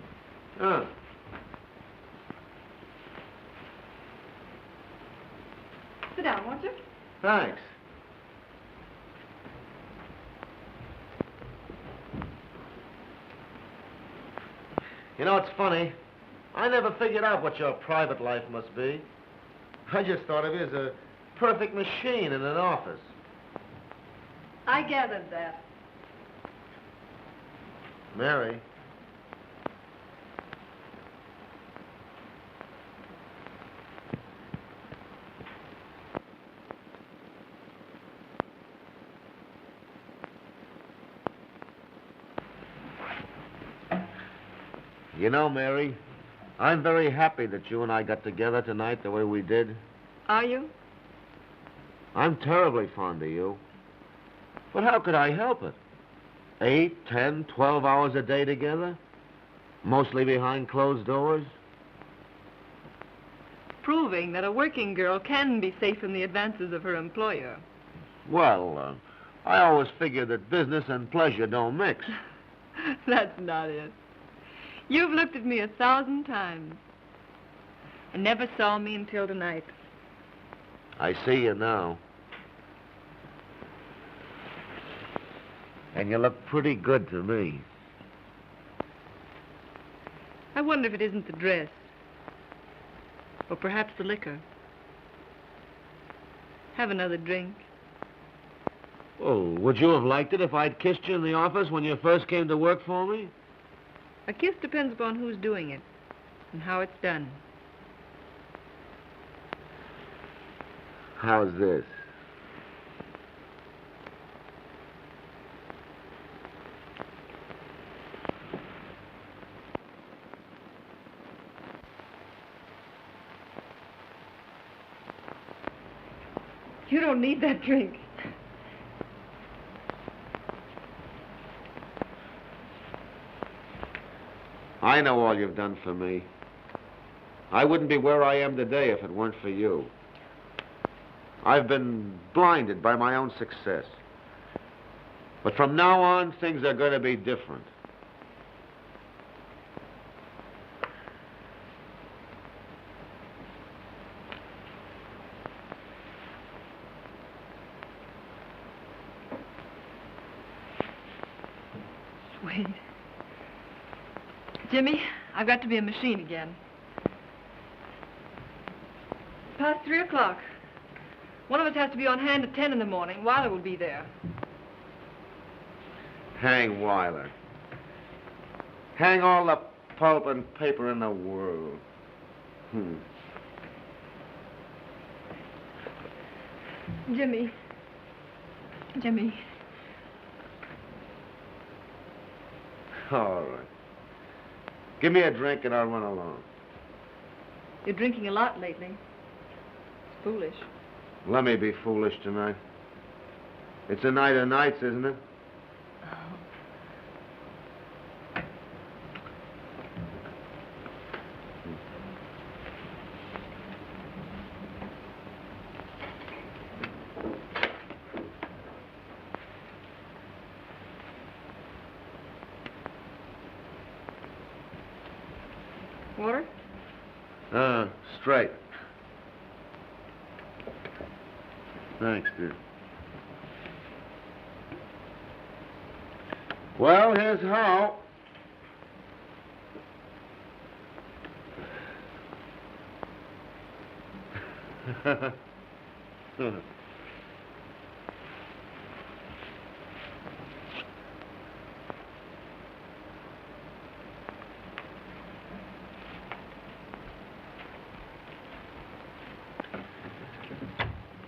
sit down, won't you? Thanks. You know, it's funny. I never figured out what your private life must be. I just thought of you as a perfect machine in an office. I gathered that. Mary. You know, Mary, I'm very happy that you and I got together tonight the way we did. Are you? I'm terribly fond of you. But how could I help it? 8, 10, 12 hours a day together? Mostly behind closed doors? Proving that a working girl can be safe from the advances of her employer. Well, I always figured that business and pleasure don't mix. That's not it. You've looked at me 1,000 times and never saw me until tonight. I see you now. And you look pretty good to me. I wonder if it isn't the dress. Or perhaps the liquor. Have another drink. Oh, would you have liked it if I'd kissed you in the office when you first came to work for me? A kiss depends upon who's doing it and how it's done. How's this? You don't need that drink. I know all you've done for me. I wouldn't be where I am today if it weren't for you. I've been blinded by my own success. But from now on, things are going to be different. Sweet. Jimmy, I've got to be a machine again. Past 3 o'clock. One of us has to be on hand at 10 in the morning. Weiler will be there. Hang Weiler. Hang all the pulp and paper in the world. Jimmy. Jimmy. All right. Give me a drink and I'll run along. You're drinking a lot lately. It's foolish. Let me be foolish tonight. It's a night of nights, isn't it? Water? Straight. Thanks, dear. Well, here's how.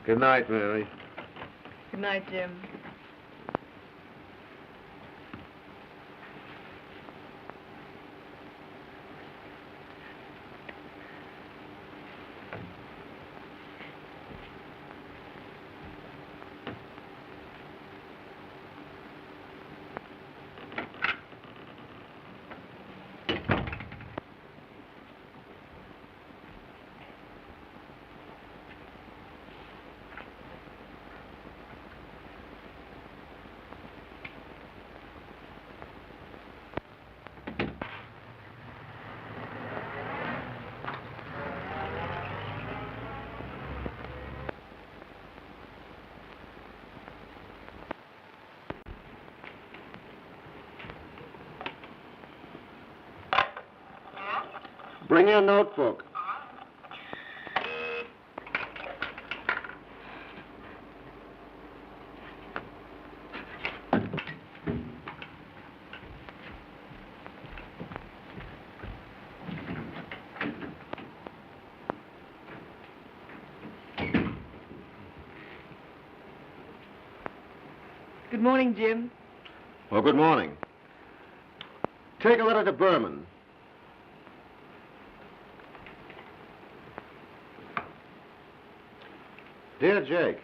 Good night, Mary. Good night, Jim. Bring your notebook. Good morning, Jim. Well, good morning. Take a letter to Berman. Dear Jake,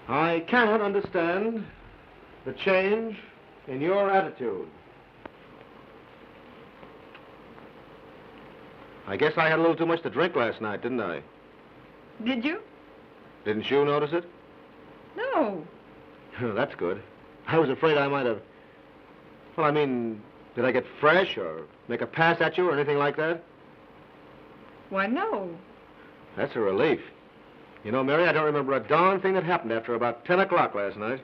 I cannot understand the change in your attitude. I guess I had a little too much to drink last night, didn't I? Did you? Didn't you notice it? No. That's good. I was afraid I might have... Well, I mean, did I get fresh or make a pass at you or anything like that? Why, no. That's a relief. You know, Mary, I don't remember a darn thing that happened after about 10 o'clock last night.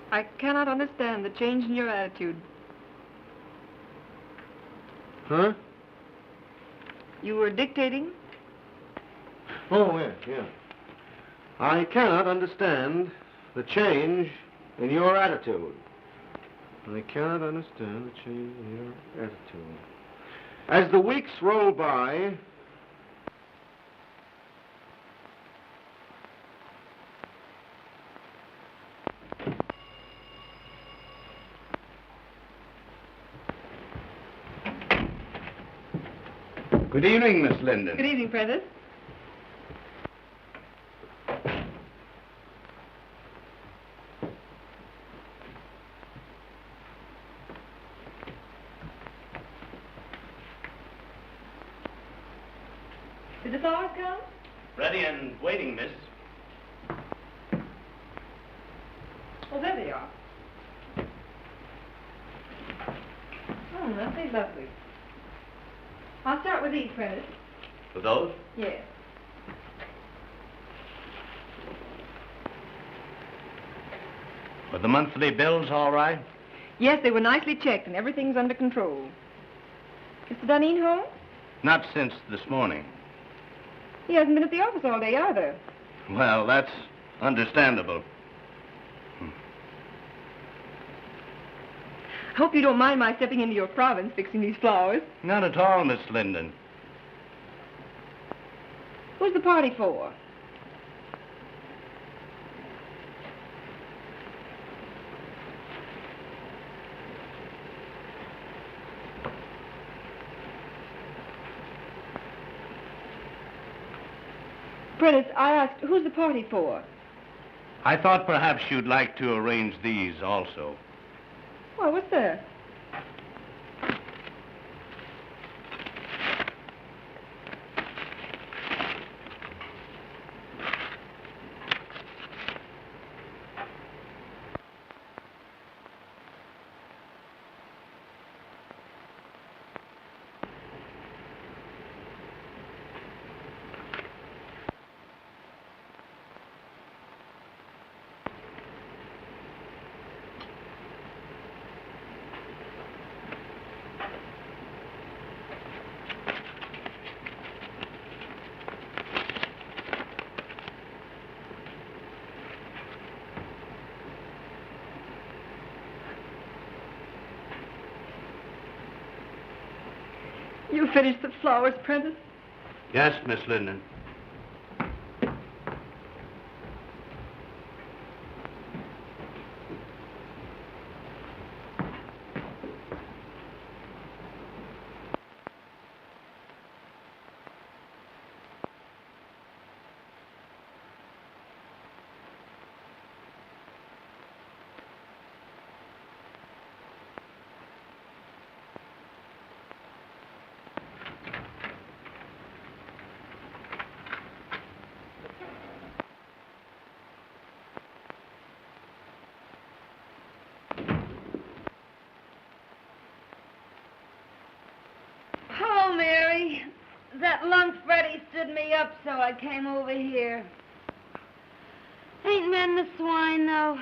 I cannot understand the change in your attitude. Huh? You were dictating? Oh, yeah. I cannot understand the change in your attitude. I cannot understand the change in your attitude. As the weeks roll by... Good evening, Miss Linden. Good evening, Prentice. Did the flowers come? Ready and waiting, miss. Oh, there they are. Oh, aren't they lovely? I'll start with these, Prentice. With those? Yes. Were the monthly bills all right? Yes, they were nicely checked and everything's under control. Mr. Duneen home? Not since this morning. He hasn't been at the office all day either. Well, that's understandable. Hope you don't mind my stepping into your province fixing these flowers. Not at all, Miss Linden. Who's the party for? Prentice, I asked, who's the party for? I thought perhaps you'd like to arrange these also. Why, what's that? You finished the flowers, Prentice? Yes, Miss Linden. so I came over here. Ain't men the swine, though.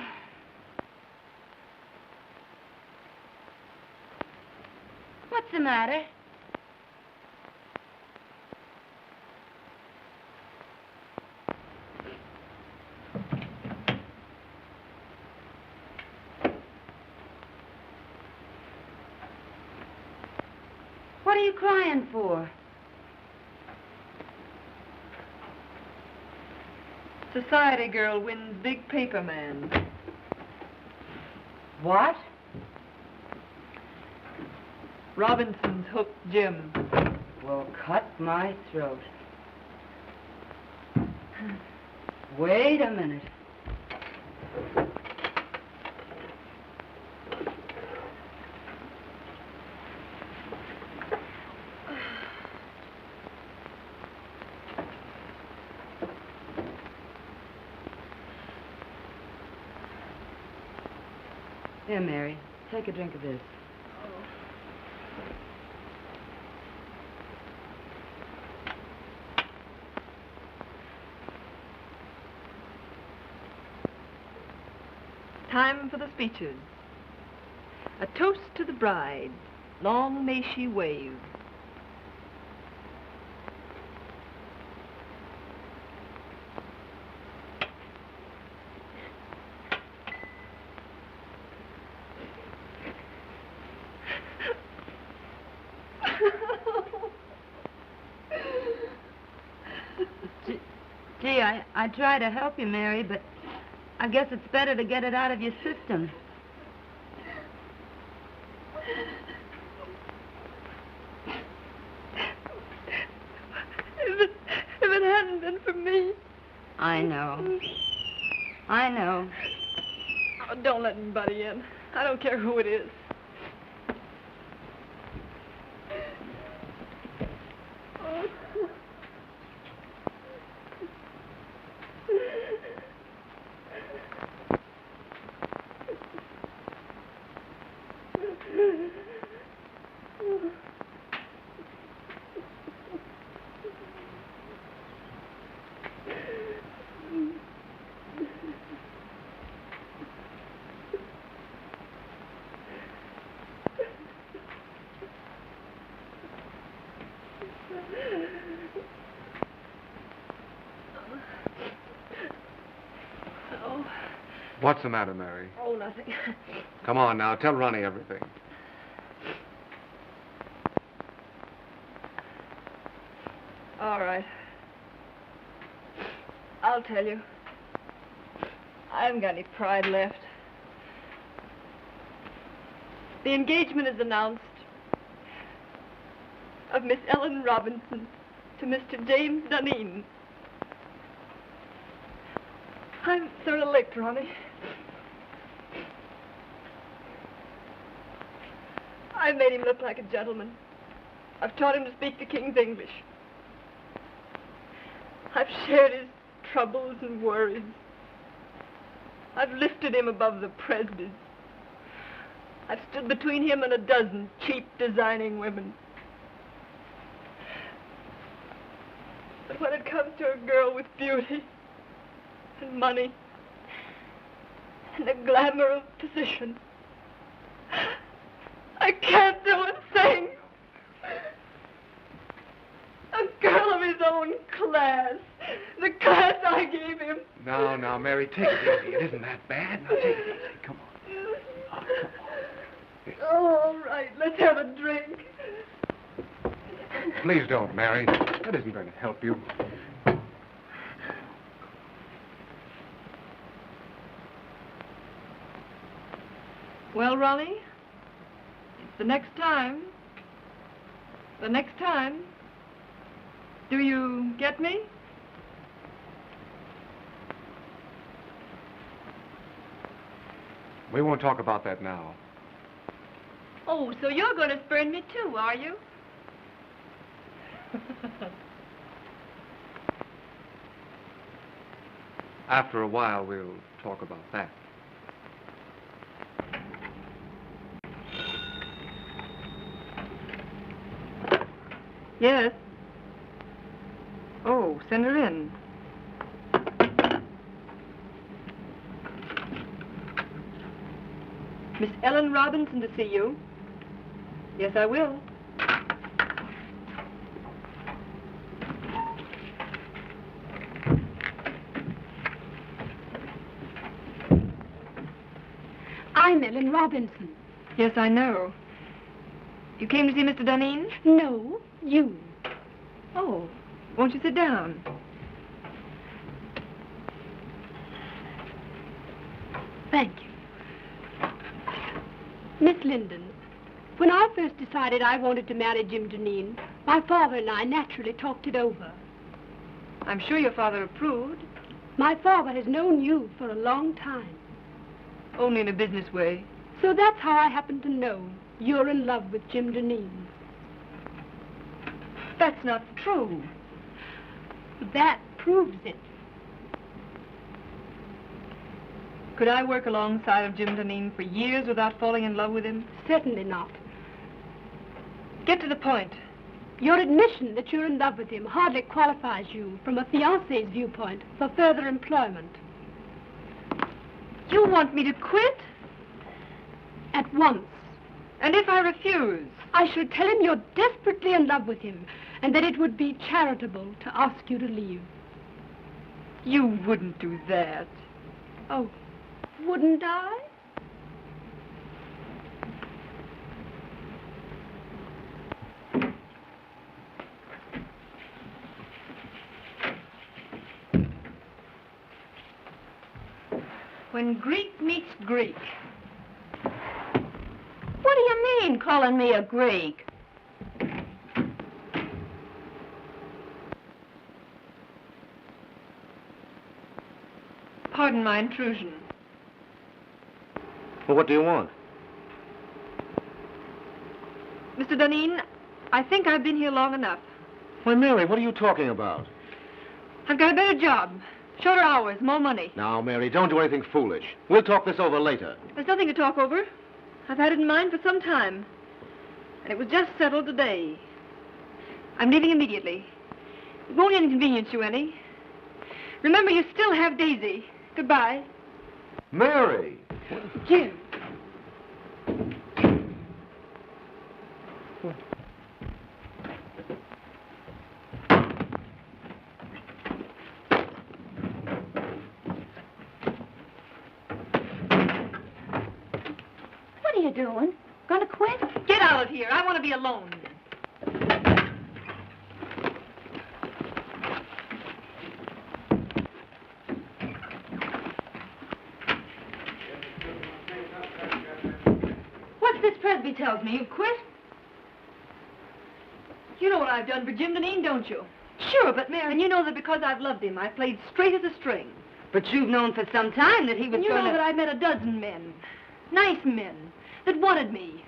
What's the matter? What are you crying for? Society girl wins big paper man. What? Robinson's hooked Jim. Well, cut my throat. Wait a minute. Here, Mary, take a drink of this. Time for the speeches. A toast to the bride. Long may she wave. Gee, I try to help you, Mary, but I guess it's better to get it out of your system. If it hadn't been for me. I know. I know. Oh, don't let anybody in. I don't care who it is. What's the matter, Mary? Oh, nothing. Come on now, tell Ronnie everything. All right. I'll tell you. I haven't got any pride left. The engagement is announced of Miss Ellen Robinson to Mr. James Dunedin. I'm sort of licked, Ronnie. I've made him look like a gentleman. I've taught him to speak the King's English. I've shared his troubles and worries. I've lifted him above the prejudice. I've stood between him and a dozen cheap, designing women. But when it comes to a girl with beauty and money and the glamour of position, I can't do a thing. A girl of his own class. The class I gave him. Now, Mary, take it easy. It isn't that bad. Now, take it easy. Come on. Oh, come on. Oh, all right. Let's have a drink. Please don't, Mary. That isn't going to help you. Well, Ronnie, it's the next time. The next time. Do you get me? We won't talk about that now. Oh, so you're going to spurn me too, are you? After a while, we'll talk about that. Yes. Oh. Oh, send her in. Miss Ellen Robinson to see you. Yes, I will. I'm Ellen Robinson. Yes, I know. You came to see Mr. Duneen? No, you. Oh, won't you sit down? Thank you. Miss Linden, when I first decided I wanted to marry Jim Duneen, my father and I naturally talked it over. I'm sure your father approved. My father has known you for a long time. Only in a business way. So that's how I happen to know you're in love with Jim Duneen. That's not true. That proves it. Could I work alongside of Jim Duneen for years without falling in love with him? Certainly not. Get to the point. Your admission that you're in love with him hardly qualifies you, from a fiancé's viewpoint, for further employment. You want me to quit? At once. And if I refuse? I should tell him you're desperately in love with him, and that it would be charitable to ask you to leave. You wouldn't do that. Oh, wouldn't I? When Greek meets Greek. What do you mean, calling me a Greek? Pardon my intrusion. Well, what do you want? Mr. Duneen, I think I've been here long enough. Why, Mary, what are you talking about? I've got a better job. Shorter hours, more money. Now, Mary, don't do anything foolish. We'll talk this over later. There's nothing to talk over. I've had it in mind for some time. And it was just settled today. I'm leaving immediately. It won't inconvenience you any. Remember, you still have Daisy. Goodbye. Mary! Jim. What are you doing? Gonna quit? Get out of here. I want to be alone. What's this Presby tells me? You've quit? You know what I've done for Jim Duneen, don't you? Sure, but Mary... And you know that because I've loved him, I played straight as a string. But you've known for some time that he was And you going know to... that I met a dozen men. Nice men. That wanted me.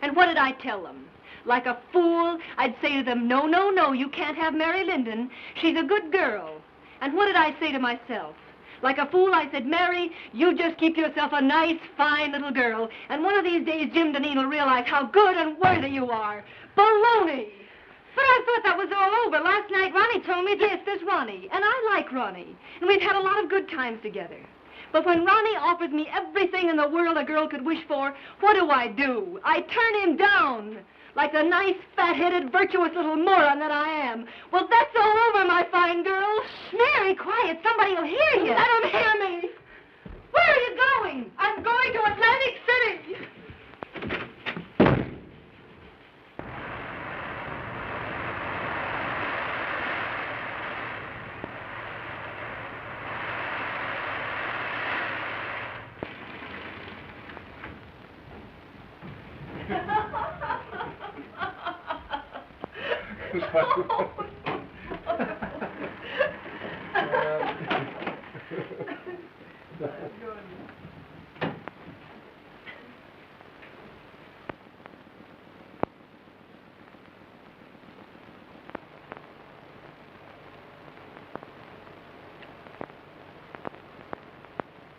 And what did I tell them? Like a fool, I'd say to them, no, no, no, you can't have Mary Linden. She's a good girl. And what did I say to myself? Like a fool, I said, Mary, you just keep yourself a nice, fine little girl. And one of these days, Jim Duneen will realize how good and worthy you are. Baloney! But I thought that was all over. Last night, Ronnie told me... Yes, there's Ronnie. And I like Ronnie. And we've had a lot of good times together. But when Ronnie offers me everything in the world a girl could wish for, what do? I turn him down. Like the nice, fat-headed, virtuous little moron that I am. Well, that's all over, my fine girl. Mary, quiet. Somebody will hear you. Let them hear me. Where are you going? I'm going to Atlantic City.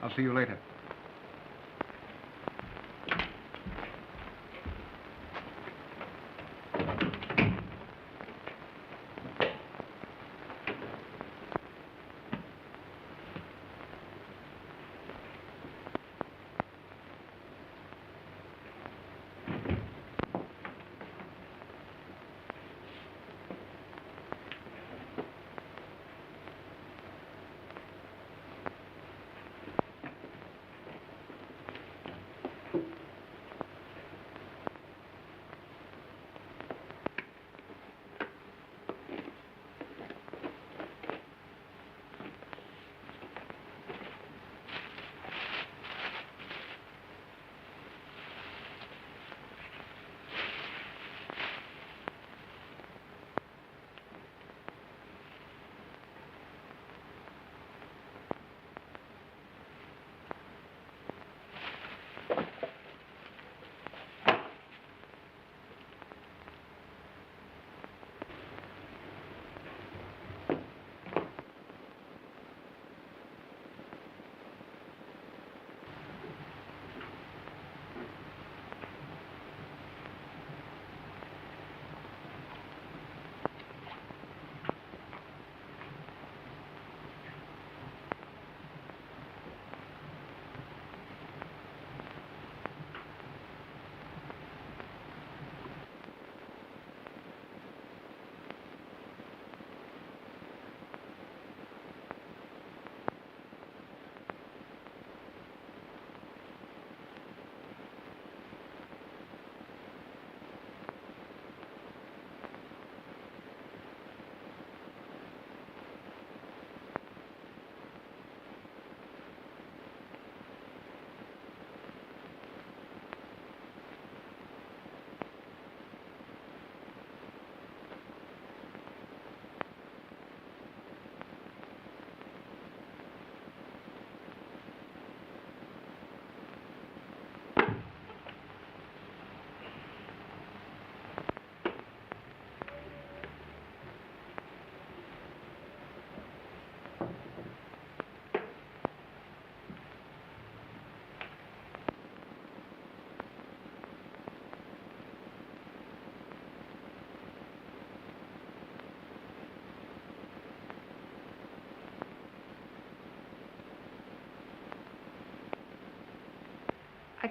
I'll see you later.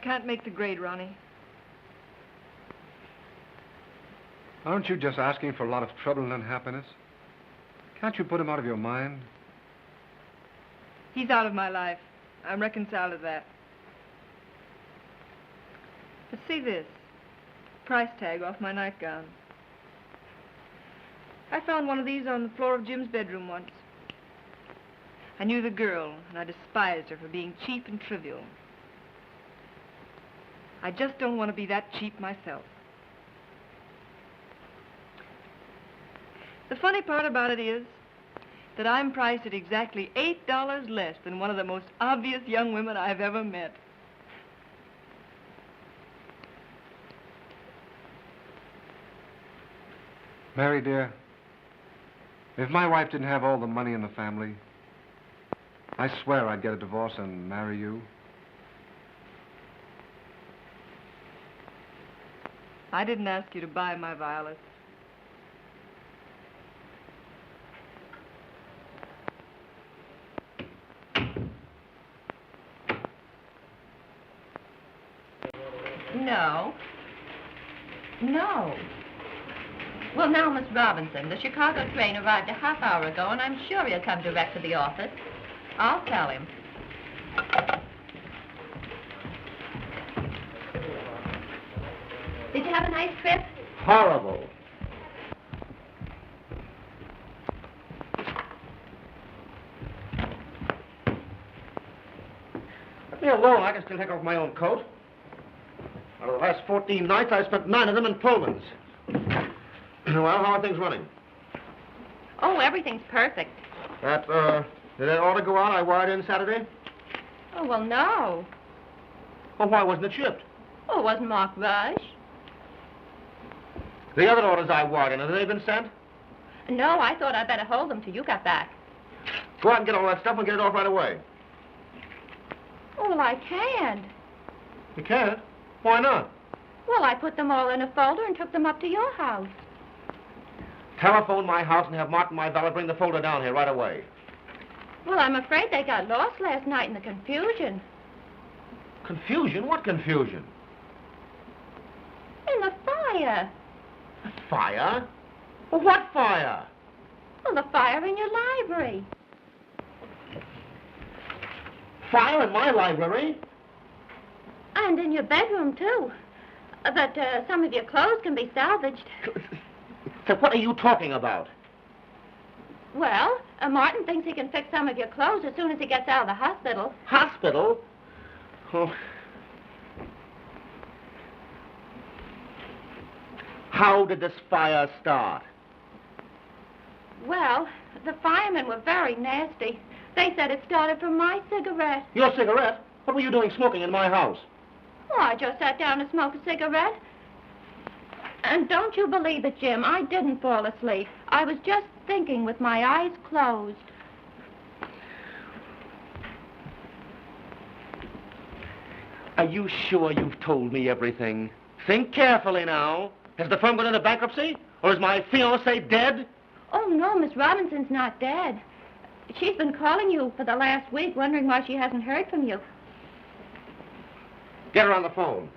can't make the grade, Ronnie. Aren't you just asking for a lot of trouble and unhappiness? Can't you put him out of your mind? He's out of my life. I'm reconciled to that. But see this. Price tag off my nightgown. I found one of these on the floor of Jim's bedroom once. I knew the girl, and I despised her for being cheap and trivial. I just don't want to be that cheap myself. The funny part about it is that I'm priced at exactly $8 less than one of the most obvious young women I've ever met. Mary, dear, if my wife didn't have all the money in the family, I swear I'd get a divorce and marry you. I didn't ask you to buy my violets. No. No. Well, now, Miss Robinson, the Chicago train arrived a half hour ago, and I'm sure he'll come direct to the office. I'll tell him. Did you have a nice trip? Horrible. Let me alone. I can still take off my own coat. Out of the last 14 nights, I spent 9 of them in Pullmans. Well, how are things running? Oh, everything's perfect. Did that order go out I wired in Saturday? Oh, well, no. Well, why wasn't it shipped? Oh, it wasn't marked rush. The other orders I wired in, have they been sent? No, I thought I'd better hold them till you got back. Go out and get all that stuff and get it off right away. Oh, well, I can't. You can't? Why not? Well, I put them all in a folder and took them up to your house. Telephone my house and have Martin, my valet, bring the folder down here right away. Well, I'm afraid they got lost last night in the confusion. Confusion? What confusion? In the fire. The fire? Well, what fire? Well, the fire in your library. Fire in my library? And in your bedroom, too. That some of your clothes can be salvaged. So what are you talking about? Well, Martin thinks he can fix some of your clothes as soon as he gets out of the hospital. Hospital? Oh. How did this fire start? Well, the firemen were very nasty. They said it started from my cigarette. Your cigarette? What were you doing smoking in my house? Well, I just sat down to smoke a cigarette. And don't you believe it, Jim, I didn't fall asleep. I was just thinking with my eyes closed. Are you sure you've told me everything? Think carefully now. Has the firm gone into bankruptcy? Or is my fiancée dead? Oh, no, Miss Robinson's not dead. She's been calling you for the last week, wondering why she hasn't heard from you. Get her on the phone.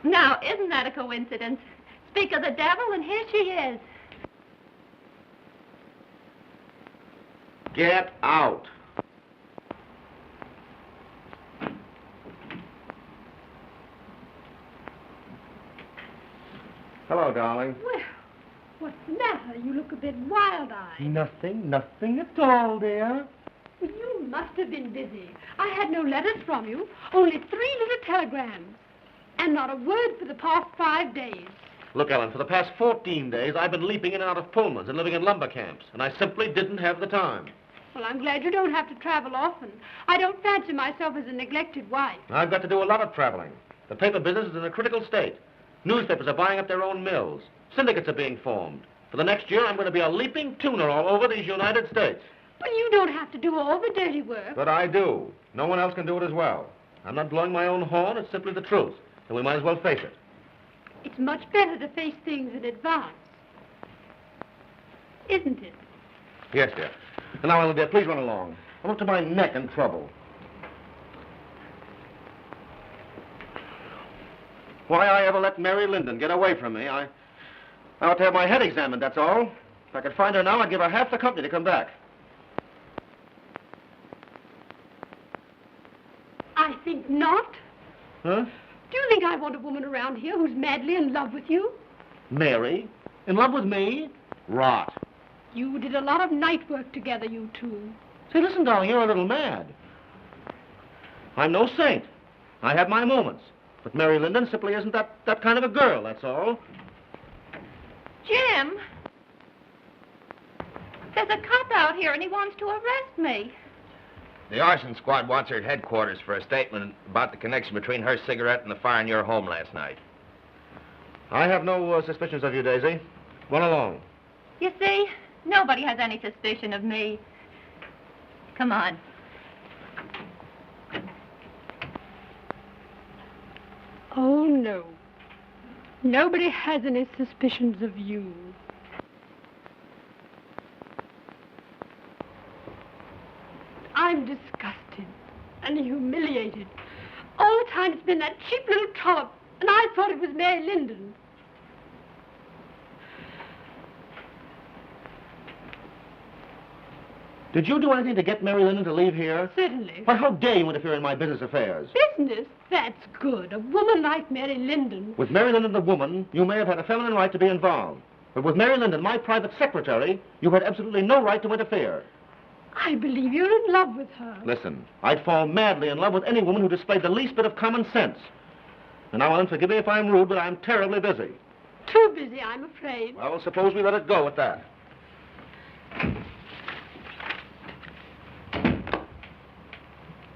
Now, isn't that a coincidence? Speak of the devil, and here she is. Get out. Hello, darling. Well, what's the matter? You look a bit wild-eyed. Nothing at all, dear. Well, you must have been busy. I had no letters from you, only 3 little telegrams. And not a word for the past 5 days. Look, Ellen, for the past 14 days, I've been leaping in and out of Pullmans and living in lumber camps, and I simply didn't have the time. Well, I'm glad you don't have to travel often. I don't fancy myself as a neglected wife. I've got to do a lot of traveling. The paper business is in a critical state. Newspapers are buying up their own mills. Syndicates are being formed. For the next year, I'm going to be a leaping tuner all over these United States. But you don't have to do all the dirty work. But I do. No one else can do it as well. I'm not blowing my own horn. It's simply the truth. And we might as well face it. It's much better to face things in advance. Isn't it? Yes, dear. And now, Ellen, dear, please run along. I'm up to my neck in trouble. Why I ever let Mary Linden get away from me, I ought to have my head examined, that's all. If I could find her now, I'd give her half the company to come back. I think not. Huh? Do you think I want a woman around here who's madly in love with you? Mary? In love with me? Rot. You did a lot of night work together, you two. Say, listen, darling, you're a little mad. I'm no saint. I have my moments. But Mary Linden simply isn't that kind of a girl, that's all. Jim! There's a cop out here and he wants to arrest me. The arson squad wants her at headquarters for a statement about the connection between her cigarette and the fire in your home last night. I have no suspicions of you, Daisy. Run along. You see, nobody has any suspicion of me. Come on. Oh, no. Nobody has any suspicions of you. I'm disgusted and humiliated. All the time it's been that cheap little trollop, and I thought it was Mary Linden. Did you do anything to get Mary Linden to leave here? Certainly. Why, how dare you interfere in my business affairs? Business? That's good. A woman like Mary Linden. With Mary Linden, the woman, you may have had a feminine right to be involved. But with Mary Linden, my private secretary, you had absolutely no right to interfere. I believe you're in love with her. Listen, I'd fall madly in love with any woman who displayed the least bit of common sense. And now, Ellen, forgive me if I'm rude, but I'm terribly busy. Too busy, I'm afraid. Well, suppose we let it go at that.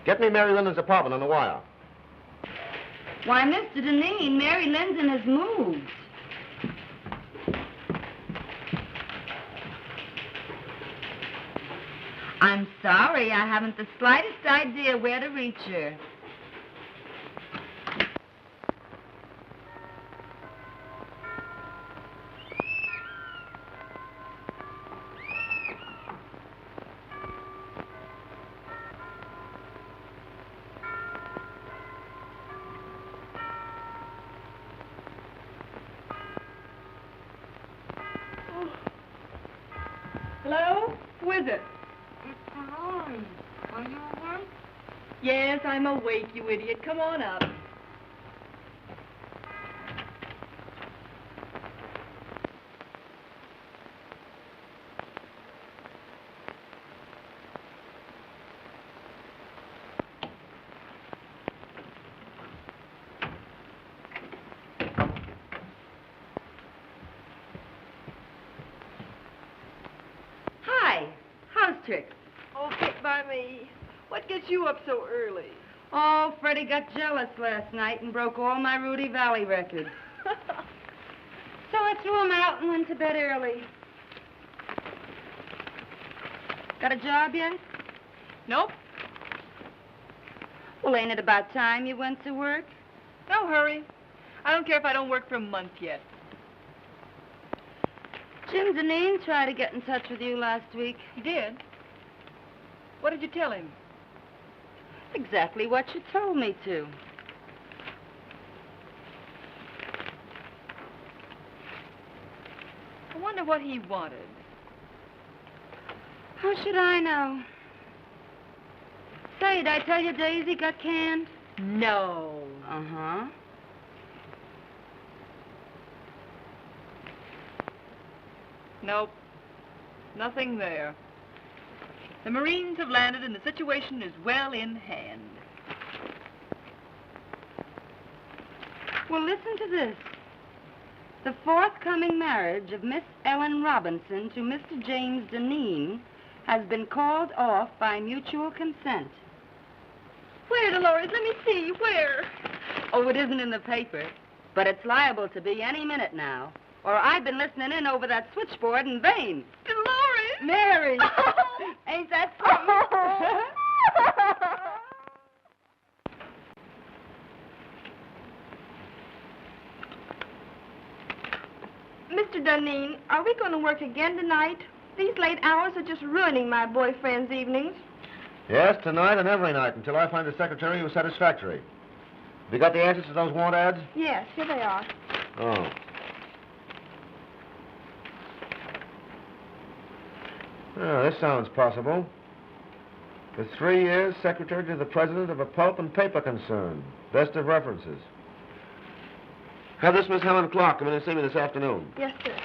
Get me Mary Linden's apartment on the wire. Why, Mr. Deneen, Mary Linden has moved. I'm sorry, I haven't the slightest idea where to reach her. Hello? Who is it? Owen, are you awake? Yes, I'm awake, you idiot. Come on up. Hi, house trick. Oh, get by me. What gets you up so early? Oh, Freddie got jealous last night and broke all my Rudy Valley records. So I threw him out and went to bed early. Got a job yet? Nope. Well, ain't it about time you went to work? No hurry. I don't care if I don't work for a month yet. Jim Deneen tried to get in touch with you last week. He did? What did you tell him? Exactly what you told me to. I wonder what he wanted. How should I know? Say, did I tell you Daisy got canned? No. Uh-huh. Nope. Nothing there. The Marines have landed and the situation is well in hand. Well, listen to this. The forthcoming marriage of Miss Ellen Robinson to Mr. James Deneen has been called off by mutual consent. Where, Dolores? Let me see. Where? Oh, it isn't in the paper, but it's liable to be any minute now. Or I've been listening in over that switchboard in vain. Dolores! Mary! Oh. Ain't that something? Mr. Deneen, are we going to work again tonight? These late hours are just ruining my boyfriend's evenings. Yes, tonight and every night, until I find a secretary who's satisfactory. Have you got the answers to those want ads? Yes, here they are. Oh. Oh, this sounds possible. For 3 years, secretary to the president of a pulp and paper concern. Best of references. Have this Miss Helen Clark come in and see me this afternoon. Yes, sir.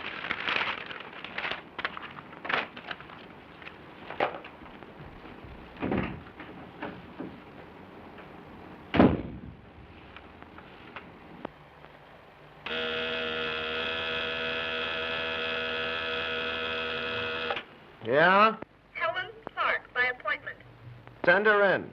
Yeah? Helen Clark, by appointment. Send her in.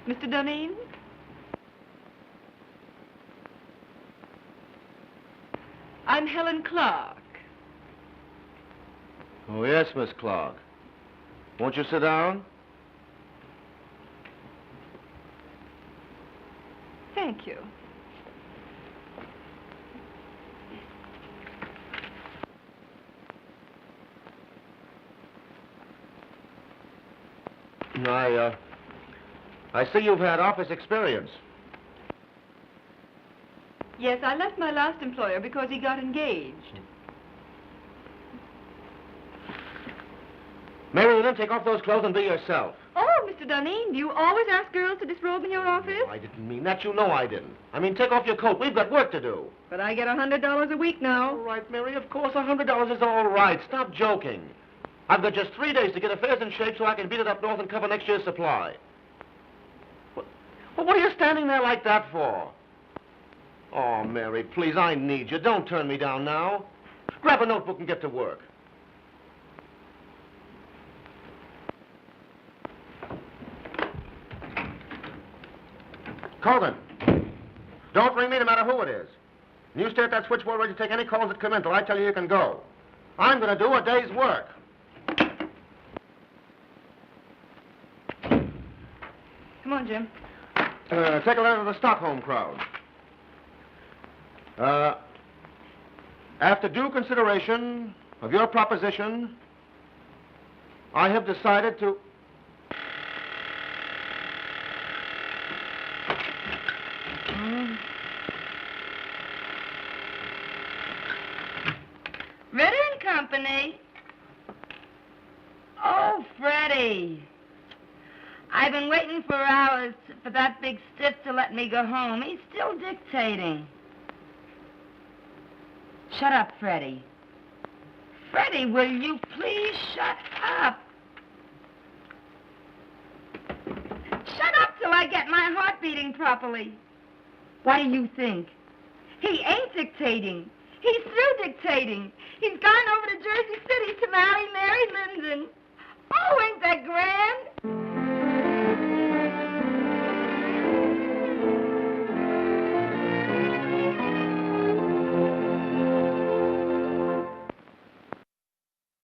Mr. Duneen? I'm Helen Clark. Oh, yes, Miss Clark. Won't you sit down? Thank you. I see you've had office experience. Yes, I left my last employer because he got engaged. Mary Linden, take off those clothes and be yourself. Oh, Mr. Duneen, do you always ask girls to disrobe in your office? I didn't mean that. You know I didn't. I mean, take off your coat. We've got work to do. But I get $100 a week now. All right, Mary, of course, $100 is all right. Stop joking. I've got just 3 days to get affairs in shape so I can beat it up north and cover next year's supply. What are you standing there like that for? Oh, Mary, please, I need you. Don't turn me down now. Grab a notebook and get to work. Colgan, don't ring me no matter who it is. And you stay at that switchboard ready to take any calls that come in till I tell you you can go. I'm going to do a day's work. Come on, Jim. Take a letter to the Stockholm crowd. After due consideration of your proposition, I have decided to... Ritter and Company. Oh, Freddie. I've been waiting for hours for that big stiff to let me go home. He's still dictating. Shut up, Freddie. Freddie, will you please shut up? Shut up till I get my heart beating properly. What do you think? He ain't dictating. He's through dictating. He's gone over to Jersey City to marry Mary Linden. Oh, ain't that grand?